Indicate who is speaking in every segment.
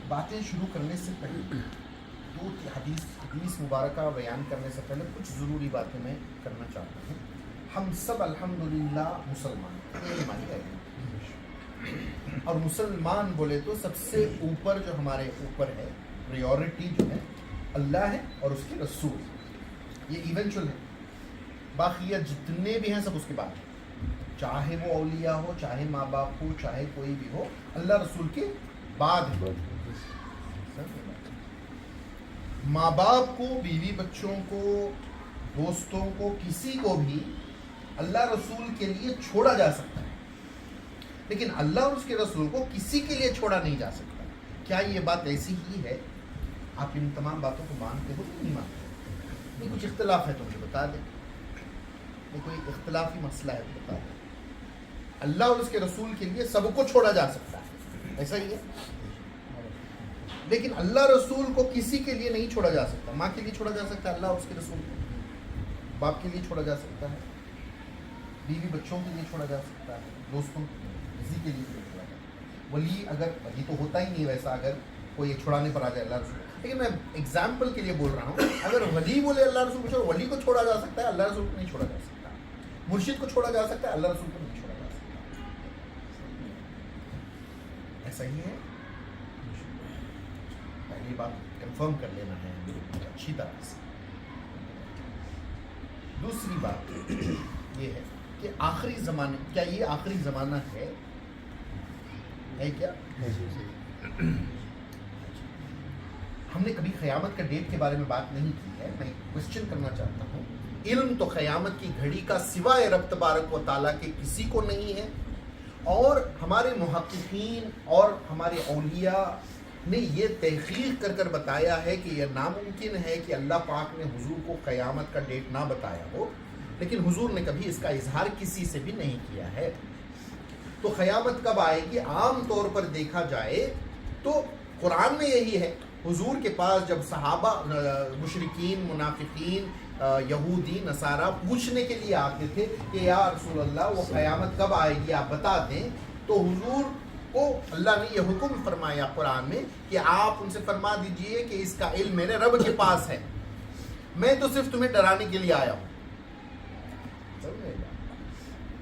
Speaker 1: باتیں شروع کرنے سے پہلے دو حدیث مبارکہ بیان کرنے سے پہلے کچھ ضروری باتیں میں کرنا چاہتا ہوں. ہم سب الحمدللہ مسلمان ہیں اور مسلمان بولے تو سب سے اوپر جو ہمارے اوپر ہے پریورٹی جو ہے اللہ ہے اور اس کے رسول, یہ ایونچول ہے. باقی جتنے بھی ہیں سب اس کے بعد, چاہے وہ اولیاء ہو, چاہے ماں باپ ہو, چاہے کوئی بھی ہو, اللہ رسول کے بعد ہے. ماں باپ کو, بیوی بچوں کو, دوستوں کو, کسی کو بھی اللہ رسول کے لیے چھوڑا جا سکتا ہے, لیکن اللہ اور اس کے رسول کو کسی کے لیے چھوڑا نہیں جا سکتا. کیا یہ بات ایسی ہی ہے؟ آپ ان تمام باتوں کو مانتے ہو کہ نہیں مانتے؟ نہیں کچھ اختلاف ہے تو مجھے بتا دیں, نہیں کوئی اختلافی مسئلہ ہے تو بتا دیں. اللہ اور اس کے رسول کے لیے سب کو چھوڑا جا سکتا ہے, ایسا ہی ہے, لیکن اللہ رسول کو کسی کے لیے نہیں چھوڑا جا سکتا. ماں کے لیے چھوڑا جا سکتا ہے اللہ اور اس کے رسول کو, باپ کے لیے چھوڑا جا سکتا ہے, بیوی بچوں کے لیے چھوڑا جا سکتا ہے, دوستوں کسی کے لیے چھوڑا جا سکتا ہے. ولی اگر ولی تو ہوتا ہی نہیں ویسا, اگر کوئی چھڑانے پر آ جائے اللہ رسول, لیکن میں ایگزامپل کے لیے بول رہا ہوں, اگر ولی بولے اللہ رسول کو, ولی کو چھوڑا جا سکتا ہے, اللہ رسول کو نہیں چھوڑا جا سکتا. مرشد کو چھوڑا جا سکتا ہے, اللہ رسول کو نہیں چھوڑا جا سکتا. ایسا ہی ہے, پہلی بات کنفرم کر لینا ہے اچھی طرح سے. دوسری بات یہ ہے کہ آخری زمانے, کیا یہ آخری زمانہ ہے کیا؟ ہم نے کبھی قیامت کا ڈیٹ کے بارے میں بات نہیں کی ہے. میں کوشچن کرنا چاہتا ہوں, علم تو قیامت کی گھڑی کا سوائے رب تبارک و تعالیٰ کے کسی کو نہیں ہے, اور ہمارے محققین اور ہمارے اولیاء نے یہ تحقیق کر کر بتایا ہے کہ یہ ناممکن ہے کہ اللہ پاک نے حضور کو قیامت کا ڈیٹ نہ بتایا ہو, لیکن حضور نے کبھی اس کا اظہار کسی سے بھی نہیں کیا ہے. تو قیامت کب آئے گی؟ عام طور پر دیکھا جائے تو قرآن میں یہی ہے. حضور کے پاس جب صحابہ, مشرکین, منافقین, یہودی, نصارہ پوچھنے کے لیے آتے تھے کہ یا رسول اللہ وہ قیامت کب آئے گی آپ بتا دیں, تو حضور کو اللہ نے یہ حکم فرمایا قرآن میں کہ آپ ان سے فرما دیجئے کہ اس کا علم میرے رب کے پاس ہے, میں تو صرف تمہیں ڈرانے کے لیے آیا ہوں.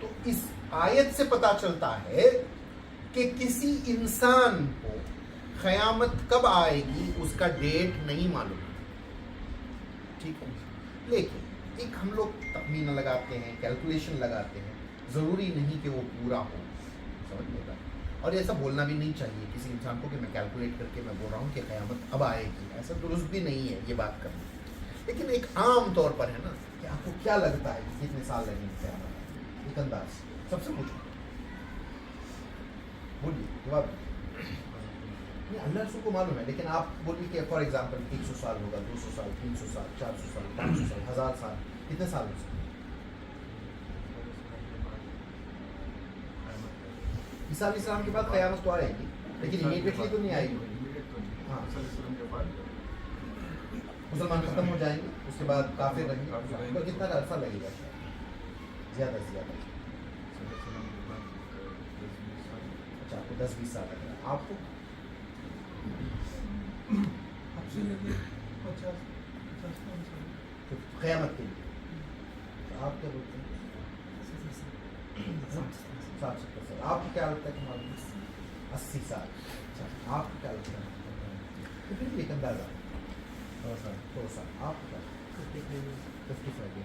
Speaker 1: تو اس آیت سے پتا چلتا ہے کہ کسی انسان کو قیامت کب آئے گی اس کا ڈیٹ نہیں معلوم, ٹھیک ہے. لیکن ایک ہم لوگ تخمینہ لگاتے ہیں, کیلکولیشن لگاتے ہیں, ضروری نہیں کہ وہ پورا ہو, سمجھ لے گا. اور ایسا بولنا بھی نہیں چاہیے کسی انسان کو کہ میں کیلکولیٹ کر کے میں بول رہا ہوں کہ قیامت اب آئے گی, ایسا درست بھی نہیں ہے یہ بات کرنا. لیکن ایک عام طور پر ہے نا کہ آپ کو کیا لگتا ہے کہ کتنے سال لگیں گے قیامت, ایک انداز سب سے پوچھو, بولیے جواب. اللہ رسول کو معلوم ہے, لیکن آپ بولیے کہ فار ایگزامپل 100 سال ہوگا, 200 سال, 300 سال, 400 سال, 500 سال, 1000 سال, کتنے سال ہو سکتے ہیں؟ عیسیٰ علیہ السلام کے بعد قیامت تو آئے گی, لیکن امیڈیٹلی تو نہیں آئے گی. ہاں, مسلمان ختم ہو جائیں گے, اس کے بعد کافر رہیں گے, تو کتنا عرصہ لگے گا؟ زیادہ سے زیادہ اچھا آپ کو 10-20 سال لگ رہا ہے. آپ کو قیامت کے لیے آپ کیا بولتے ہیں؟ 60-70 سال. آپ کو کیا لگتا ہے کہ ہمارے 80 سال. آپ کو کیا لگتا ہے؟ تو پھر ایک اندازہ 2 سال. آپ کو کیا 55 ایئرس.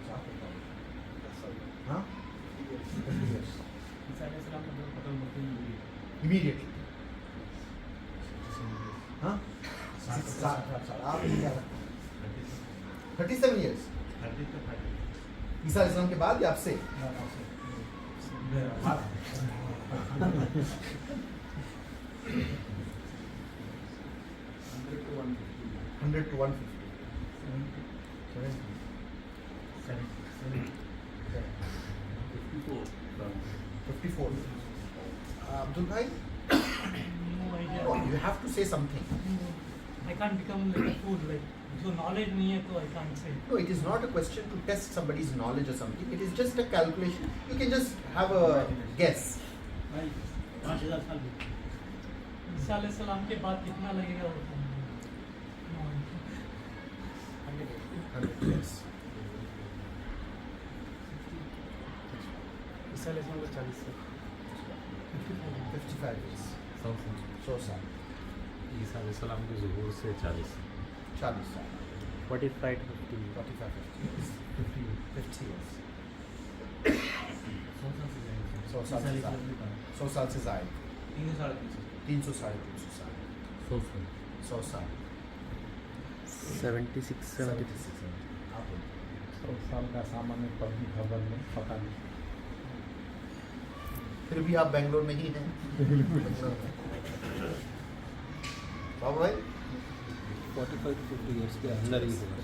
Speaker 1: آپ کو کیا لگتا ہے؟ ہاں, امیڈیٹلی. ہاں, 60 سال. آپ کو کیا لگتا ہے 37 ایئرس. عیسیٰ علیہ السلام کے بعد یا آپ سے؟ 100 to 150. 54. Abdul bhai,
Speaker 2: No idea.
Speaker 1: no, you have to say something.
Speaker 2: I can't become like a fool. Like जो knowledge नहीं है तो I can't say.
Speaker 1: No, it is not a question to test somebody's knowledge or something. It is just a calculation. You can just have a guess.
Speaker 2: 5000 साल. ईसा अलैहिस्सलाम के बाद कितना लगेगा वो तो
Speaker 1: 100 years.
Speaker 3: ईसा अलैहिस्सलाम को 40 से
Speaker 1: 55 years. 100 साल.
Speaker 4: ईसा अलैहिस्सलाम के ज़ुहूर से 40
Speaker 1: 40 साल.
Speaker 3: 45 to 50
Speaker 1: 45 years. 50 years. 100 साल से ज़्यादा. 100 साल से ज़्यादा. 300 साढ़े 300 साल. 100 साल.
Speaker 3: 76
Speaker 1: 76. आप
Speaker 4: 100 साल का सामान्य पढ़ने खबर में पता नहीं.
Speaker 1: फिर भी आप बेंगलोर में ही हैं. बाबा भाई
Speaker 3: 45 to 50 years के अंदर ही होगा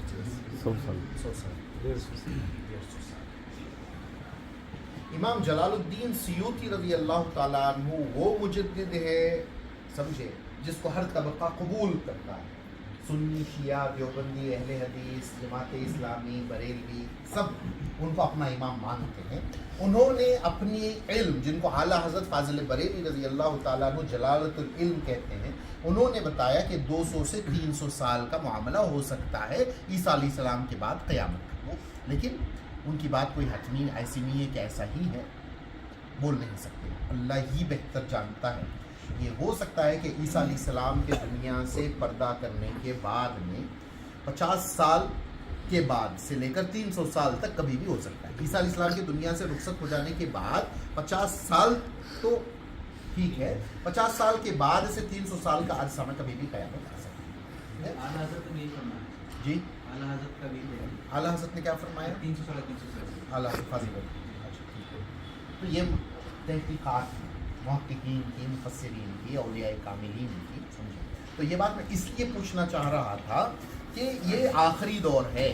Speaker 4: 100 साल.
Speaker 1: 100 साल.
Speaker 3: 150
Speaker 1: साल. इमाम जलालुद्दीन सियूती रज़ी अल्लाह ताला अन्हु वो मुजद्दिद है, समझे, जिसको हर तबका कबूल करता है. सुन्नी, शिया, देवबंदी, अहले हदीस, जमात इस्लामी, बरेलवी, सब उनको अपना इमाम मानते हैं. उन्होंने अपनी इल्म, जिनको आला हज़रत फाजिल बरेली रज़ी अल्लाह ताला अन्हु जलालतुल इल्म कहते हैं, उन्होंने बताया कि 200 से 300 साल का मामला हो सकता है ईसा अलैहिस्सलाम के बाद क़यामत का. लेकिन उनकी बात कोई हतमी ऐसी नहीं है कि ऐसा ही है, बोल नहीं सकते. अल्लाह ही बेहतर जानता है. ये हो सकता है कि ईसा अलैहिस्सलाम के दुनिया से पर्दा करने के बाद में 50 साल के बाद से लेकर 300 साल तक कभी भी हो सकता है. ईसा अलैहिस्सलाम की दुनिया से रुखसत हो जाने के बाद 50 साल तो ठीक है, 50 साल के बाद से 300 साल का अरसा में कभी भी क़यामत आ सकती है.
Speaker 5: आला हज़रत ने यही फरमाया.
Speaker 1: जी,
Speaker 5: आला हज़रत का भी है.
Speaker 1: आला हज़रत ने क्या फरमाया?
Speaker 5: 300 साल 300 साल.
Speaker 1: आला फाजिल. अच्छा, ठीक है. तो ये तहकीकात हैं मुहक्किकीन की, मुफस्सिरीन की, औलिया कामिलीन की, समझे. तो ये बात मैं इसलिए पूछना चाह रहा था कि ये आखिरी दौर है.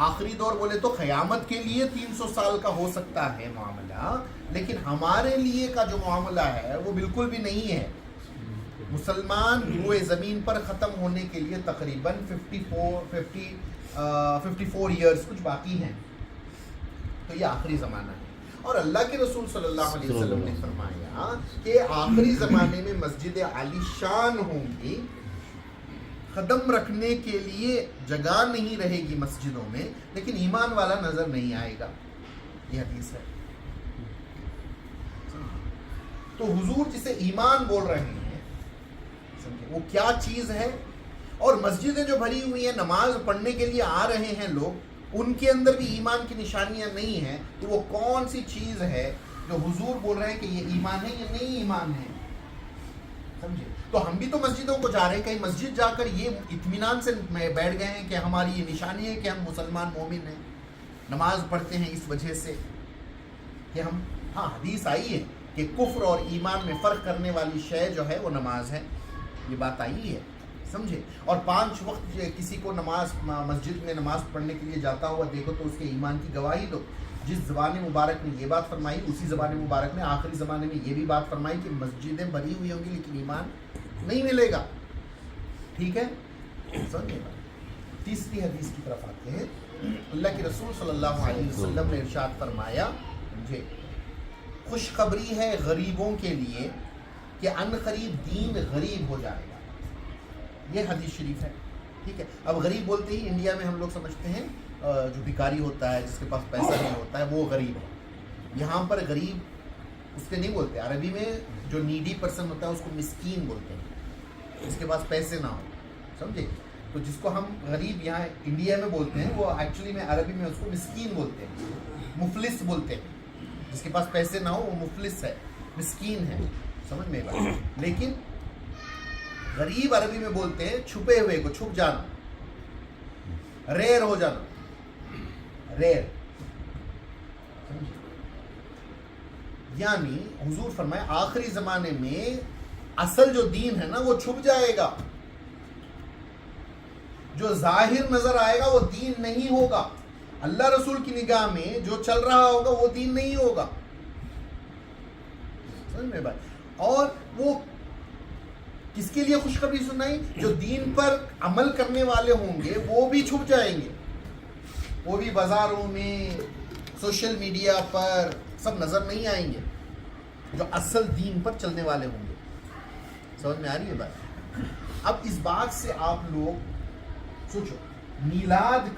Speaker 1: आखिरी दौर बोले तो क़यामत के लिए 300 साल का हो सकता है मामला, लेकिन हमारे लिए का जो मामला है वो बिल्कुल भी नहीं है. मुसलमान रूए ज़मीन पर ख़त्म होने के लिए तकरीबन 54 ईयर्स कुछ बाकी हैं. तो ये आखिरी ज़माना है. और अल्लाह के रसूल सल्लल्लाहु अलैहि वसल्लम ने फरमाया कि आखिरी ज़माने में मस्जिद आलीशान होंगी, कदम रखने के लिए जगह नहीं रहेगी मस्जिदों में, लेकिन ईमान वाला नज़र नहीं आएगा. ये हदीस है. तो हुजूर जिसे ईमान बोल रहे हैं, समझे, वो क्या चीज़ है. और मस्जिदें जो भरी हुई हैं, नमाज पढ़ने के लिए आ रहे हैं लोग, उनके अंदर भी ईमान की निशानियां नहीं हैं. तो वो कौन सी चीज़ है जो हुजूर बोल रहे हैं कि ये ईमान है, ये नहीं ईमान है, समझे. तो हम भी तो मस्जिदों को जा रहे हैं, कहीं मस्जिद जाकर ये इत्मीनान से बैठ गए हैं कि हमारी ये निशानी है कि हम मुसलमान मोमिन हैं, नमाज पढ़ते हैं इस वजह से कि हम. हाँ, हदीस आई है कि कुफ्र और ईमान में फ़र्क करने वाली शय जो है वो नमाज है. ये बात आई है, समझे. और 5 वक्त किसी को नमाज मस्जिद में नमाज पढ़ने के लिए जाता हुआ देखो तो उसके ईमान की गवाही दो. जिस ज़बान मुबारक ने ये बात फरमाई, उसी ज़बान मुबारक ने आखिरी ज़माने में ये भी बात फरमाई कि मस्जिदें भरी हुई होंगी लेकिन ईमान नहीं मिलेगा. ठीक है, समझे. तीसरी हदीस की तरफ आते हैं. अल्लाह के रसूल सल्लल्लाहु अलैहि वसल्लम ने इरशाद फरमाया, मुझे खुशखबरी है गरीबों के लिए कि अनकरीब दीन गरीब हो जाएगा. ये हदीस शरीफ है. ठीक है. अब गरीब बोलते ही इंडिया में हम लोग समझते हैं जो भिखारी होता है, जिसके पास पैसा नहीं होता है, वो गरीब है. यहाँ पर गरीब उसके नहीं बोलते. अरबी में जो नीडी पर्सन होता है उसको मिस्कीन बोलते हैं, जिसके पास पैसे ना हो, समझे. तो जिसको हम गरीब यहाँ इंडिया में बोलते हैं, वो एक्चुअली में अरबी में उसको मिस्कीन बोलते हैं, मुफलिस बोलते हैं. जिसके पास पैसे ना हो वो मुफलिस है, मिस्कीन है, समझ में बात. लेकिन गरीब अरबी में बोलते हैं छुपे हुए को, छुप जाना, रेयर हो जाना, रेयर. यानी हुजूर फरमाए आखिरी जमाने में असल जो दीन है ना वो छुप जाएगा. जो जाहिर नजर आएगा वो दीन नहीं होगा. अल्लाह रसूल की निगाह में जो चल रहा होगा वो दीन नहीं होगा. समझ में बात. और वो किसके लिए खुशखबरी सुनाई? जो दीन पर अमल करने वाले होंगे वो भी छुप जाएंगे, वो भी बाजारों में, सोशल मीडिया पर सब नजर नहीं आएंगे, जो असल दीन पर चलने वाले होंगे. समझ में आ रही है बात? अब इस बात से आप लोग सोचो, मिलाद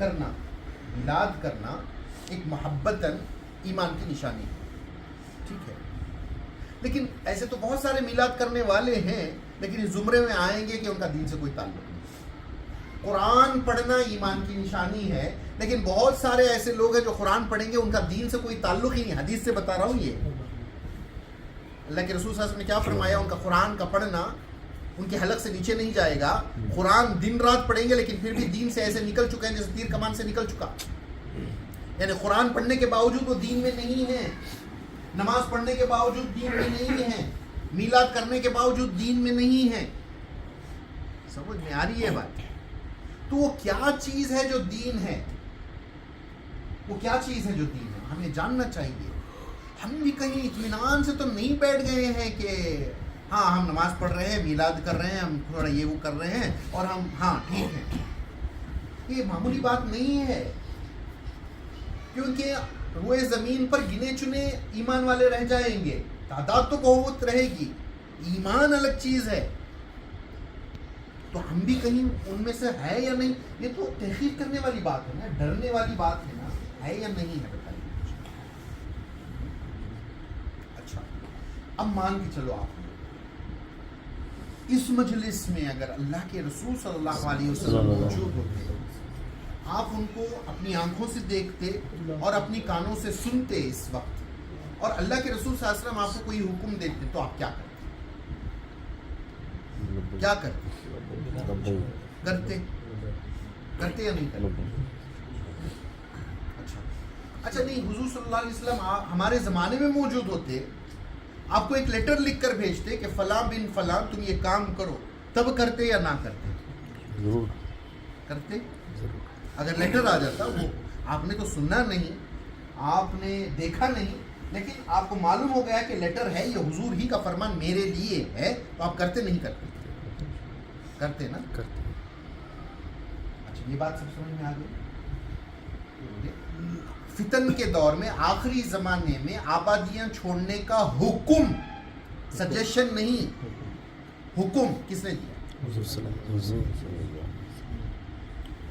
Speaker 1: करना एक मोहब्बतन ईमान की निशानी है, ठीक है। लेकिन ऐसे तो बहुत सारे मिलाद करने वाले हैं, लेकिन इस जुमरे में आएंगे कि उनका दीन से कोई ताल्लुक नहीं। कुरान पढ़ना ईमान की निशानी है, लेकिन बहुत सारे ऐसे लोग हैं जो कुरान पढ़ेंगे उनका दीन से कोई ताल्लुक ही नहीं। हदीस से बता रहा हूँ ये, अल्लाह के रसूल सल्लल्लाहु अलैहि वसल्लम ने क्या फरमाया, उनका कुरान का पढ़ना उनके हलक से नीचे नहीं जाएगा। कुरान दिन रात पढ़ेंगे लेकिन फिर भी दीन से ऐसे निकल चुके हैं जैसे तीर कमान से निकल चुका, यानी कुरान पढ़ने के बावजूद वो दीन में नहीं है, नमाज पढ़ने के बावजूद दीन में नहीं है, मिलाद करने के बावजूद दीन में नहीं है। समझ में आ रही है बात? तो वो क्या चीज है जो दीन है, वो क्या चीज है जो दीन है, हमें जानना चाहिए। हम भी कहीं इत्मीनान से तो नहीं बैठ गए हैं कि हाँ हम नमाज पढ़ रहे हैं, मिलाद कर रहे हैं, हम थोड़ा ये वो कर रहे हैं और हम हाँ ठीक है। ये मामूली बात नहीं है, क्योंकि रोए ज़मीन पर गिने चुने ईमान वाले रह जाएंगे, तादाद तो बहुत रहेगी, ईमान अलग चीज़ है। तो हम भी कहीं उनमें से है या नहीं, ये तो तहकीक करने वाली बात है ना, डरने वाली बात है ना, है या नहीं है बताइए। अच्छा, अब मान के चलो आप इस मजलिस में अगर अल्लाह के रसूल सल्लल्लाहु अलैहि वसल्लम मौजूद होते, आप उनको अपनी आंखों से देखते और अपनी कानों से सुनते इस वक्त, और अल्लाह के रसूल सल्लल्लाहु अलैहि वसल्लम आपको कोई हुक्म देते, तो आप क्या करते? क्या करते या नहीं करते? अच्छा नहीं, हुजूर सल्लल्लाहु अलैहि वसल्लम हमारे ज़माने में मौजूद होते, आपको एक लेटर लिख कर भेजते कि फलां बिन फलां तुम ये काम करो, तब करते या ना करते?
Speaker 3: जरूर
Speaker 1: करते। अगर लेटर आ जाता, वो आपने तो सुनना नहीं, आपने देखा नहीं, लेकिन आपको मालूम हो गया कि लेटर है, ये हुजूर ही का फरमान मेरे लिए है, तो आप करते नहीं करते? करते ना?
Speaker 3: करते।
Speaker 1: अच्छा, ये बात सब समझ में आ गई। फितन के दौर में, आखिरी जमाने में आबादियां छोड़ने का हुक्म, सजेशन नहीं, हुक्म किसने दिया?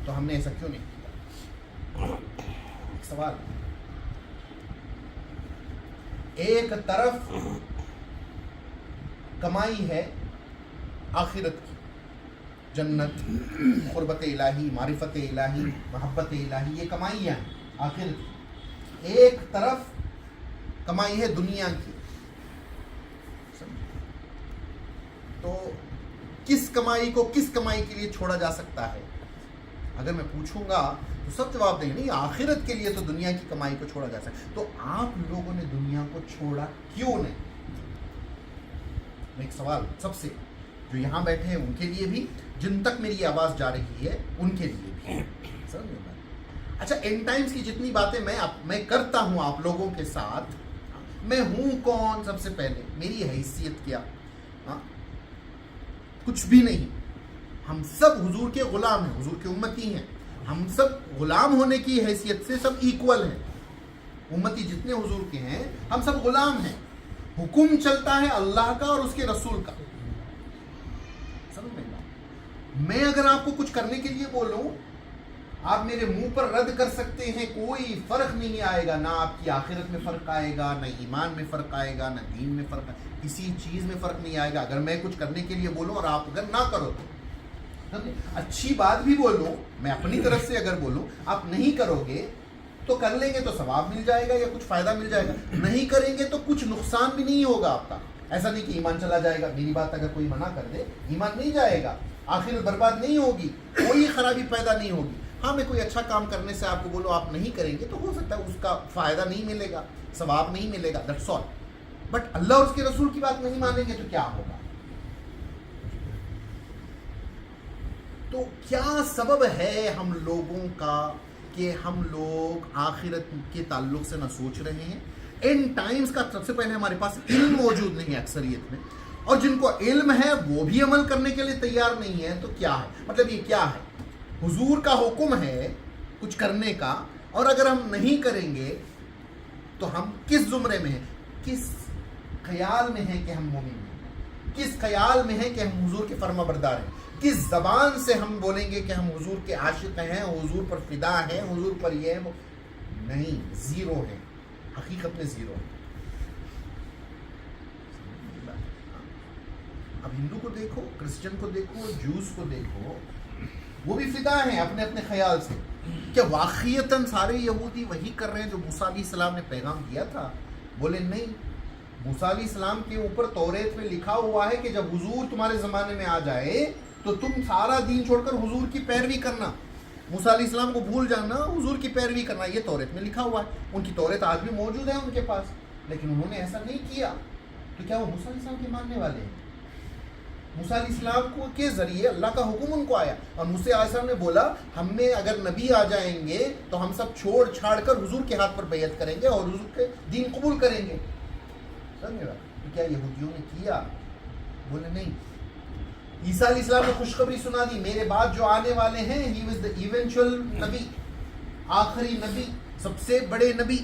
Speaker 1: तो हमने ऐसा क्यों नहीं किया? सवाल, एक तरफ कमाई है आखिरत की, जन्नत, कुर्बत इलाही, मारिफत इलाही, मोहब्बत इलाही, ये कमाइयाँ हैं आखिरत की। एक तरफ कमाई है दुनिया की। तो किस कमाई को किस कमाई के लिए छोड़ा जा सकता है? अगर मैं पूछूंगा तो सब जवाब देंगे नहीं, आखिरत के लिए तो दुनिया की कमाई को छोड़ा जा सकता है। तो आप लोगों ने दुनिया को छोड़ा क्यों नहीं? एक सवाल सबसे, जो यहाँ बैठे हैं उनके लिए भी, जिन तक मेरी आवाज़ जा रही है उनके लिए भी, समझ में? अच्छा, एंड टाइम्स की जितनी बातें मैं करता हूँ आप लोगों के साथ, मैं हूँ कौन? सबसे पहले मेरी हैसियत क्या? कुछ भी नहीं। हम सब हुजूर के गुलाम हैं, हुजूर के उम्मती हैं। हम सब गुलाम होने की हैसियत से सब इक्वल हैं। उम्मती जितने हुजूर के हैं, हम सब गुलाम हैं। हुक्म चलता है अल्लाह का और उसके रसूल का। समझ में? मैं अगर आपको कुछ करने के लिए बोलूं, आप मेरे मुंह पर रद्द कर सकते हैं, कोई फर्क नहीं आएगा। ना आपकी आखिरत में फर्क आएगा, ना ईमान में फर्क आएगा, ना दीन में फर्क, किसी चीज में फर्क नहीं आएगा। अगर मैं कुछ करने के लिए बोलूं और आप अगर ना करो तो अच्छी बात भी बोलूं, मैं अपनी तरफ से अगर बोलूं, आप नहीं करोगे तो कर लेंगे तो सवाब मिल जाएगा या कुछ फायदा मिल जाएगा, नहीं करेंगे तो कुछ नुकसान भी नहीं होगा आपका। ऐसा नहीं कि ईमान चला जाएगा। मेरी बात अगर कोई मना कर दे, ईमान नहीं जाएगा, आखिरत बर्बाद नहीं होगी, कोई खराबी पैदा नहीं होगी। हाँ, मैं कोई अच्छा काम करने से आपको बोलो आप नहीं करेंगे तो हो सकता है उसका फायदा नहीं मिलेगा, सवाब नहीं मिलेगा, दैट्स ऑल। बट अल्लाह और उसके रसूल की बात नहीं मानेंगे तो क्या होगा? तो क्या सबब है हम लोगों का कि हम लोग आखिरत के ताल्लुक से ना सोच रहे हैं? इन टाइम्स का सबसे पहले हमारे पास इल्म मौजूद नहीं है अक्सरियत में, और जिनको इल्म है वो भी अमल करने के लिए तैयार नहीं है। तो क्या है मतलब? ये क्या है? हुजूर का हुक्म है कुछ करने का, और अगर हम नहीं करेंगे तो हम किस जुमरे में हैं, किस ख्याल में हैं कि हम मोमिन हैं, کس خیال میں ہیں کہ ہم حضور کے فرما بردار ہیں؟ کس زبان سے ہم بولیں گے کہ ہم حضور کے عاشق ہیں، حضور پر فدا ہیں، حضور پر یہ ہے وہ؟ نہیں، زیرو ہیں، حقیقت میں زیرو ہیں۔ اب ہندو کو دیکھو، کرسچن کو دیکھو، جوز کو دیکھو، وہ بھی فدا ہیں اپنے اپنے خیال سے۔ کیا واقعیتاً سارے یہودی وہی کر رہے ہیں جو موسیٰ علیہ السلام نے پیغام دیا تھا؟ بولے نہیں، موسیٰ علیہ السلام کے اوپر توریت میں لکھا ہوا ہے کہ جب حضور تمہارے زمانے میں آ جائے تو تم سارا دین چھوڑ کر حضور کی پیروی کرنا، موسیٰ علیہ السلام کو بھول جانا، حضور کی پیروی کرنا، یہ توریت میں لکھا ہوا ہے۔ ان کی توریت آج بھی موجود ہے ان کے پاس، لیکن انہوں نے ایسا نہیں کیا۔ تو کیا وہ موسیٰ علیہ السلام کے ماننے والے ہیں؟ موسیٰ علیہ السلام کو کے ذریعے اللہ کا حکم ان کو آیا، اور موسیٰ علیہ السلام نے بولا ہم میں اگر نبی آ جائیں گے تو ہم سب چھوڑ چھاڑ کر حضور کے ہاتھ پر بیعت کریں گے اور حضور کے دین قبول کریں گے۔ سمجھے گا؟ تو کیا یہودیوں نے کیا؟ بولے نہیں۔ عیسیٰ علیہ السلام نے خوشخبری سنا دی، میرے بعد جو آنے والے ہیں ہی واز دی ایونچوئل نبی، آخری نبی، سب سے بڑے نبی۔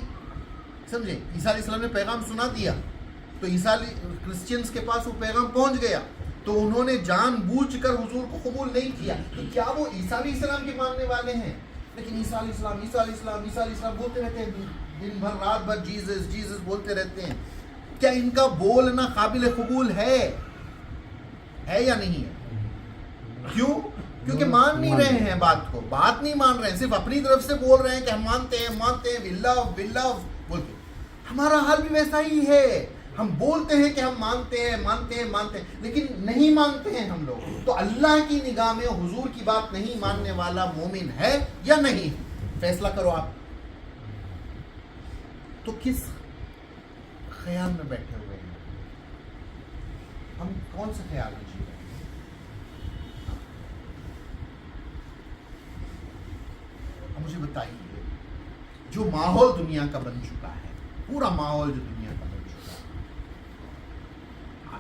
Speaker 1: سمجھے؟ عیسیٰ علیہ السلام نے پیغام سنا دیا تو کرسچنز کے پاس وہ پیغام پہنچ گیا، تو انہوں نے جان بوجھ کر حضور کو قبول نہیں کیا۔ تو کیا وہ عیسیٰ علیہ السلام کے ماننے والے ہیں؟ لیکن عیسیٰ علیہ السلام عیسیٰ علیہ السلام عیسیٰ علیہ السلام بولتے رہتے ہیں، دن بھر رات بھر جیزس جیزس بولتے رہتے ہیں۔ کیا ان کا بولنا قابل قبول ہے یا نہیں ہے؟ کیوں؟ کیونکہ مان نہیں رہے ہیں بات کو، بات نہیں مان رہے ہیں، صرف اپنی طرف سے بول رہے ہیں کہ ہم مانتے ہیں we love بول کے۔ ہمارا حال بھی ویسا ہی ہے، ہم بولتے ہیں کہ ہم مانتے ہیں لیکن نہیں مانتے ہیں ہم لوگ۔ تو اللہ کی نگاہ میں حضور کی بات نہیں ماننے والا مومن ہے یا نہیں؟ فیصلہ کرو آپ۔ تو کس خیال میں بیٹھے ہوئے ہیں ہم؟ کون سے خیال میں جی رہے ہیں؟ اب مجھے بتائیے، جو ماحول دنیا کا بن چکا ہے، پورا ماحول جو دنیا کا بن چکا ہے،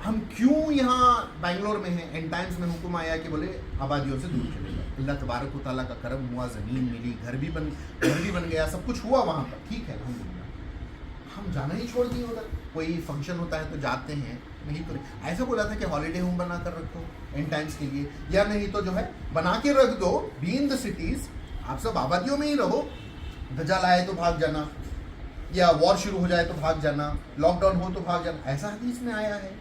Speaker 1: ہم کیوں یہاں بنگلور میں ہیں؟ اینڈ ٹائمز میں حکم آیا کہ بولے آبادیوں سے دور چلے جائے۔ اللہ تبارک و تعالیٰ کا کرم ہوا، زمین ملی، گھر بھی بن گیا، سب کچھ ہوا وہاں پر، ٹھیک ہے الحمدللہ۔ ہم جانا ہی چھوڑ دیے ادھر، کوئی فنکشن ہوتا ہے تو جاتے ہیں، نہیں تو ایسا بولا تھا کہ ہالیڈے ہوم بنا کر رکھو اینڈ ٹائمز کے لیے، یا نہیں تو جو ہے بنا کے رکھ دو، بی ان دا سٹیز، آپ سب آبادیوں میں ہی رہو، دجال آئے تو بھاگ جانا، یا وار شروع ہو جائے تو بھاگ جانا، لاک ڈاؤن ہو تو بھاگ جانا، ایسا حدیث میں آیا ہے۔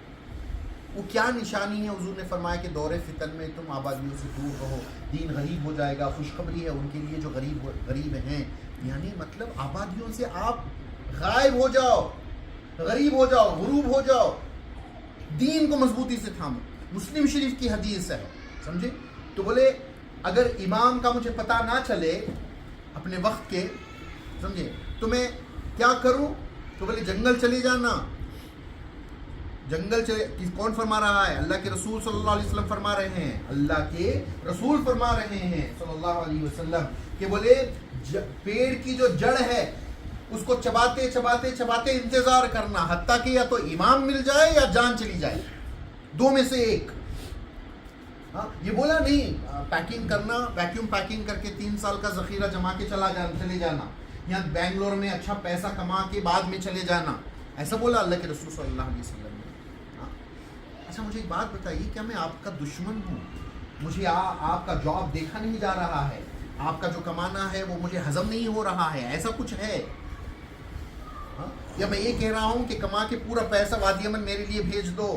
Speaker 1: وہ کیا نشانی ہے؟ حضور نے فرمایا کہ دور فتن میں تم آبادیوں سے دور رہو، دین غریب ہو جائے گا، خوشخبری ہے ان کے لیے جو غریب ہیں، یعنی مطلب آبادیوں سے آپ غائب ہو جاؤ، غریب ہو جاؤ، غروب ہو جاؤ، دین کو مضبوطی سے تھامو۔ مسلم شریف کی حدیث ہے، سمجھے؟ تو بولے اگر امام کا مجھے پتہ نہ چلے اپنے وقت کے، سمجھے، تو میں کیا کروں؟ تو بولے جنگل چلے جانا، جنگل چلے۔ کون فرما رہا ہے؟ اللہ کے رسول صلی اللہ علیہ وسلم فرما رہے ہیں، اللہ کے رسول فرما رہے ہیں صلی اللہ علیہ وسلم کہ بولے پیڑ کی جو جڑ ہے اس کو چباتے چباتے چباتے انتظار کرنا، حتیٰ کہ یا تو امام مل جائے یا جان چلی جائے، دو میں سے ایک۔ ہاں، یہ بولا نہیں پیکنگ کرنا، ویکیوم پیکنگ کر کے 3 سال کا ذخیرہ جما کے چلے جانا، یا بنگلور میں اچھا پیسہ کما کے بعد میں چلے جانا، ایسا بولا اللہ کے رسول صلی اللہ علیہ وسلم نے۔ اچھا مجھے ایک بات بتائیے، کیا میں آپ کا دشمن ہوں؟ مجھے آپ کا جاب دیکھا نہیں جا رہا ہے، آپ کا جو کمانا ہے وہ مجھے ہضم نہیں ہو رہا ہے، ایسا کچھ ہے؟ یا میں یہ کہہ رہا ہوں کہ کما کے پورا پیسہ وادی یمن میرے لیے بھیج دو،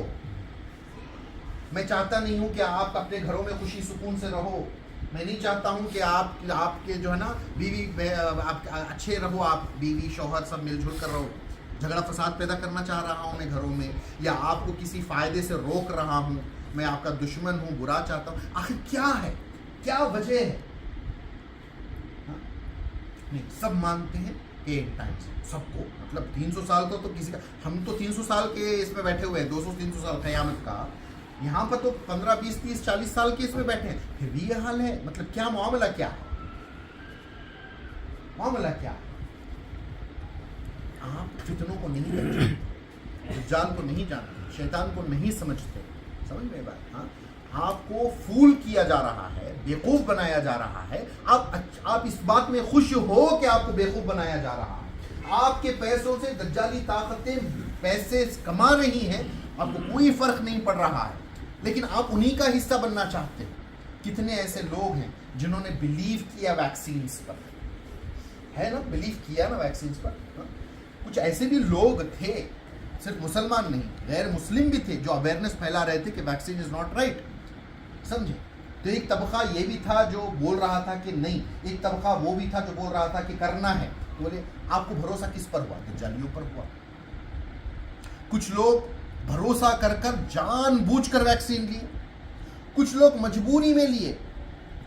Speaker 1: میں چاہتا نہیں ہوں کہ آپ اپنے گھروں میں خوشی سکون سے رہو، میں نہیں چاہتا ہوں کہ آپ کے جو ہے نا بیوی آپ اچھے رہو، آپ بیوی شوہر سب مل جل کر رہو، جھگڑا فساد پیدا کرنا چاہ رہا ہوں میں گھروں میں، یا آپ کو کسی فائدے سے روک رہا ہوں، میں آپ کا دشمن ہوں، برا چاہتا ہوں، آخر کیا ہے؟ کیا وجہ ہے؟ نہیں، سب مانتے ہیں کہ سب کو مطلب 300 سال تو کسی کا، ہم تو 300 سال کے اس میں بیٹھے ہوئے ہیں، 200-300 سال قیامت کا، یہاں پر تو 15, 20, 30, 40 سال کے اس میں بیٹھے ہیں، پھر بھی یہ حال ہے۔ مطلب کیا معاملہ، کیا ہے معاملہ؟ کیا ہے؟ آپ فتنوں کو نہیں جانتے، دجال کو نہیں جانتے، شیطان کو نہیں سمجھتے، سمجھ میں بات؟ ہاں، آپ کو فول کیا جا رہا ہے، بیوقوف بنایا جا رہا ہے، آپ اس بات میں خوش ہو کہ آپ کو بیوقوف بنایا جا رہا ہے، آپ کے پیسوں سے دجالی طاقتیں پیسے کما رہی ہیں، آپ کو کوئی فرق نہیں پڑ رہا ہے, لیکن آپ انہی کا حصہ بننا چاہتے ہیں. کتنے ایسے لوگ ہیں جنہوں نے بلیو کیا ویکسینز پر, ہے نا, بلیو کیا نا ویکسینز پر. کچھ ایسے بھی لوگ تھے, صرف مسلمان نہیں, غیر مسلم بھی تھے, جو اویئرنیس پھیلا رہے تھے کہ ویکسین از ناٹ رائٹ, سمجھے. تو ایک طبقہ یہ بھی تھا جو بول رہا تھا کہ نہیں, ایک طبقہ وہ بھی تھا جو بول رہا تھا کہ کرنا ہے. بولے آپ کو بھروسہ کس پر ہوا؟ دجالیوں پر ہوا. کچھ لوگ بھروسہ کر کر جان بوجھ کر ویکسین لیے, کچھ لوگ مجبوری میں لیے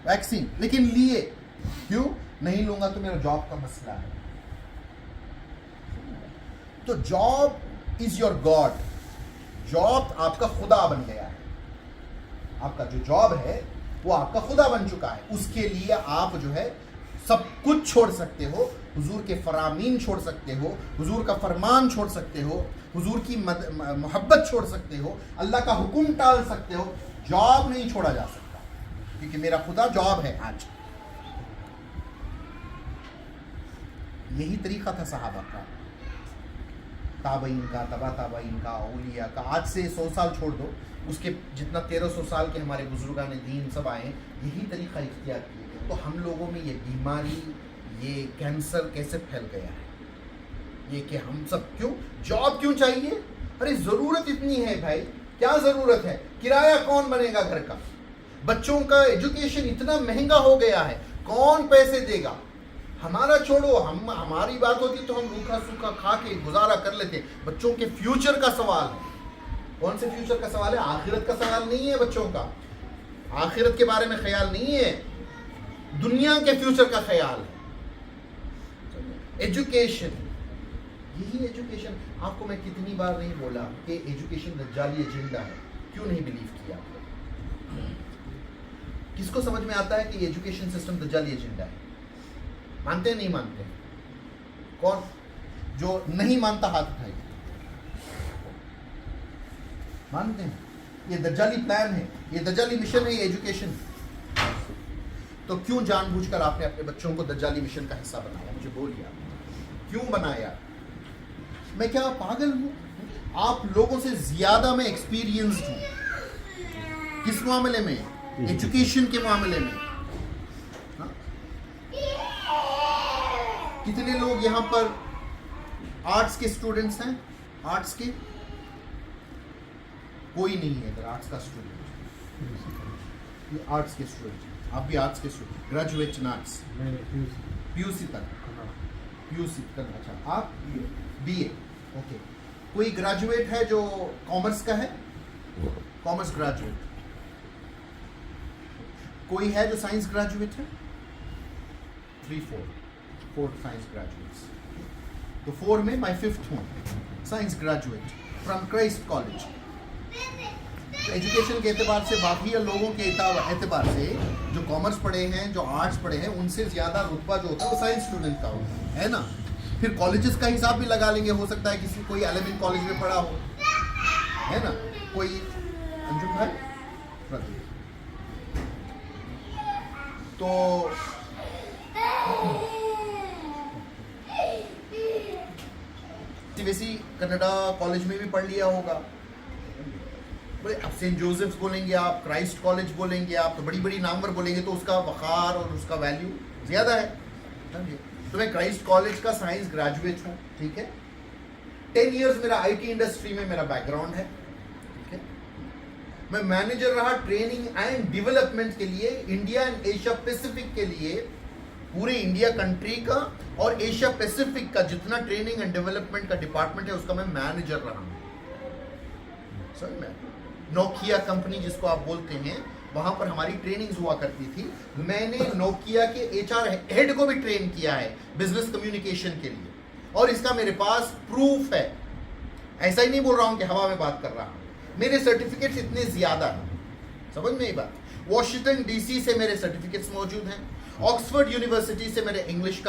Speaker 1: ویکسین, لیکن لیے کیوں؟ نہیں لوں گا تو میرا جاب کا مسئلہ ہے. تو job is your God, job آپ کا خدا بن گیا ہے. آپ کا جو جاب ہے وہ آپ کا خدا بن چکا ہے. اس کے لیے آپ جو ہے سب کچھ چھوڑ سکتے ہو, حضور کے فرامین چھوڑ سکتے ہو, حضور کا فرمان چھوڑ سکتے ہو, حضور کی محبت چھوڑ سکتے ہو, اللہ کا حکم ٹال سکتے ہو. جاب نہیں چھوڑا جا سکتا, کیونکہ میرا خدا جاب ہے. آج یہی طریقہ تھا صحابہ کا, تابعین کا, تبا تابعین کا, اولیاء کا. آج سے 100 سال چھوڑ دو, اس کے جتنا 1300 سال کے ہمارے بزرگان دین سب آئے, یہی طریقہ اختیار کیے. تو ہم لوگوں میں یہ بیماری, یہ کینسر کیسے پھیل گیا ہے؟ یہ کہ ہم سب کیوں جاب کیوں چاہیے؟ ارے ضرورت اتنی ہے بھائی, کیا ضرورت ہے؟ کرایہ کون بنے گا گھر کا؟ بچوں کا ایجوکیشن اتنا مہنگا ہو گیا ہے, کون پیسے دے گا؟ ہمارا چھوڑو, ہماری بات ہوتی تو ہم روکھا سوکھا کھا کے گزارا کر لیتے. بچوں کے فیوچر کا سوال ہے. کون سے فیوچر کا سوال ہے؟ آخرت کا سوال نہیں ہے. بچوں کا آخرت کے بارے میں خیال نہیں ہے, دنیا کے فیوچر کا خیال ہے. ایجوکیشن, یہی ایجوکیشن. آپ کو میں کتنی بار نہیں بولا کہ ایجوکیشن دجالی ایجنڈا ہے؟ کیوں نہیں بلیو کیا؟ کس کو سمجھ میں آتا ہے کہ ایجوکیشن سسٹم دجالی ایجنڈا ہے؟ مانتے ہیں نہیں مانتے؟ کون جو نہیں مانتا ہاتھ اٹھائیے. مانتے ہیں یہ دجالی پلان ہے, یہ دجالی مشن ہے, یہ ایجوکیشن. تو کیوں جان بوجھ کر آپ نے اپنے بچوں کو دجالی مشن کا حصہ بنایا؟ مجھے بولیے کیوں بنایا؟ میں کیا پاگل ہوں؟ آپ لوگوں سے زیادہ میں ایکسپیرینسڈ ہوں. کس معاملے میں؟ ایجوکیشن کے معاملے میں. کتنے لوگ یہاں پر آرٹس کے اسٹوڈنٹس ہیں؟ آرٹس کے کوئی نہیں ہے ادھر آرٹس کا اسٹوڈنٹ. آرٹس کے اسٹوڈنٹ, آپ بھی آرٹس کے اسٹوڈنٹ, گریجویٹ ان آرٹس, پی یو سی تک, پی یو سی تک. اچھا, آپ بی اے, اوکے. کوئی گریجویٹ ہے جو کامرس کا ہے؟ Commerce graduate. کوئی ہے جو سائنس گریجویٹ ہے؟ 4 سائنس گریجویٹس. تو 4 میں میں 5th ہوں, science graduate from Christ college. تو ایجوکیشن کے اعتبار سے باقی لوگوں کے اعتبار سے جو کامرس پڑھے ہیں, جو آرٹس پڑھے ہیں, ان سے زیادہ رتبہ جو ہوتا ہے وہ سائنس اسٹوڈنٹ کا ہوتا ہے نا. پھر کالجز کا حساب بھی لگا لیں گے, ہو سکتا ہے کسی کوئی 11 کالج میں پڑھا ہو, ہے نا, کوئی انجم بھائی. تو ویسی کینیڈا کالج میں بھی پڑھ لیا ہوگا. اب سینٹ جوزفس بولیں گے آپ, کرائسٹ کالج بولیں گے آپ, تو بڑی بڑی نامور بولیں گے تو اس کا وقار اور اس کا ویلیو زیادہ ہے. تو میں کرائسٹ کالج کا سائنس گریجویٹ ہوں, ٹھیک ہے. 10 ایئرس میرا آئی ٹی انڈسٹری میں میرا بیک گراؤنڈ ہے, ٹھیک ہے. میں مینیجر رہا ٹریننگ اینڈ ڈیولپمنٹ کے لیے, انڈیا اینڈ ایشیا پیسیفک کے لیے. پورے انڈیا کنٹری کا اور ایشیا پیسیفک کا جتنا ٹریننگ اینڈ ڈیولپمنٹ کا ڈپارٹمنٹ ہے اس کا میں مینیجر رہا ہوں. سمجھ میں؟ نوکیا کمپنی جس کو آپ بولتے ہیں, وہاں پر ہماری ٹریننگز ہوا کرتی تھی. میں نے نوکیا کے HR ہیڈ کو بھی ٹرین کیا ہے بزنس کمیونیکیشن کے لیے, اور اس کا میرے پاس پروف ہے. ایسا ہی نہیں بول رہا ہوں کہ ہوا میں بات کر رہا ہوں. میرے سرٹیفکیٹس اتنے زیادہ ہیں, سمجھ میں یہ بات. واشنگٹن DC سے میرے سرٹیفکیٹس موجود ہیں, آکسفورڈ یونیورسٹی سے میرے انگلش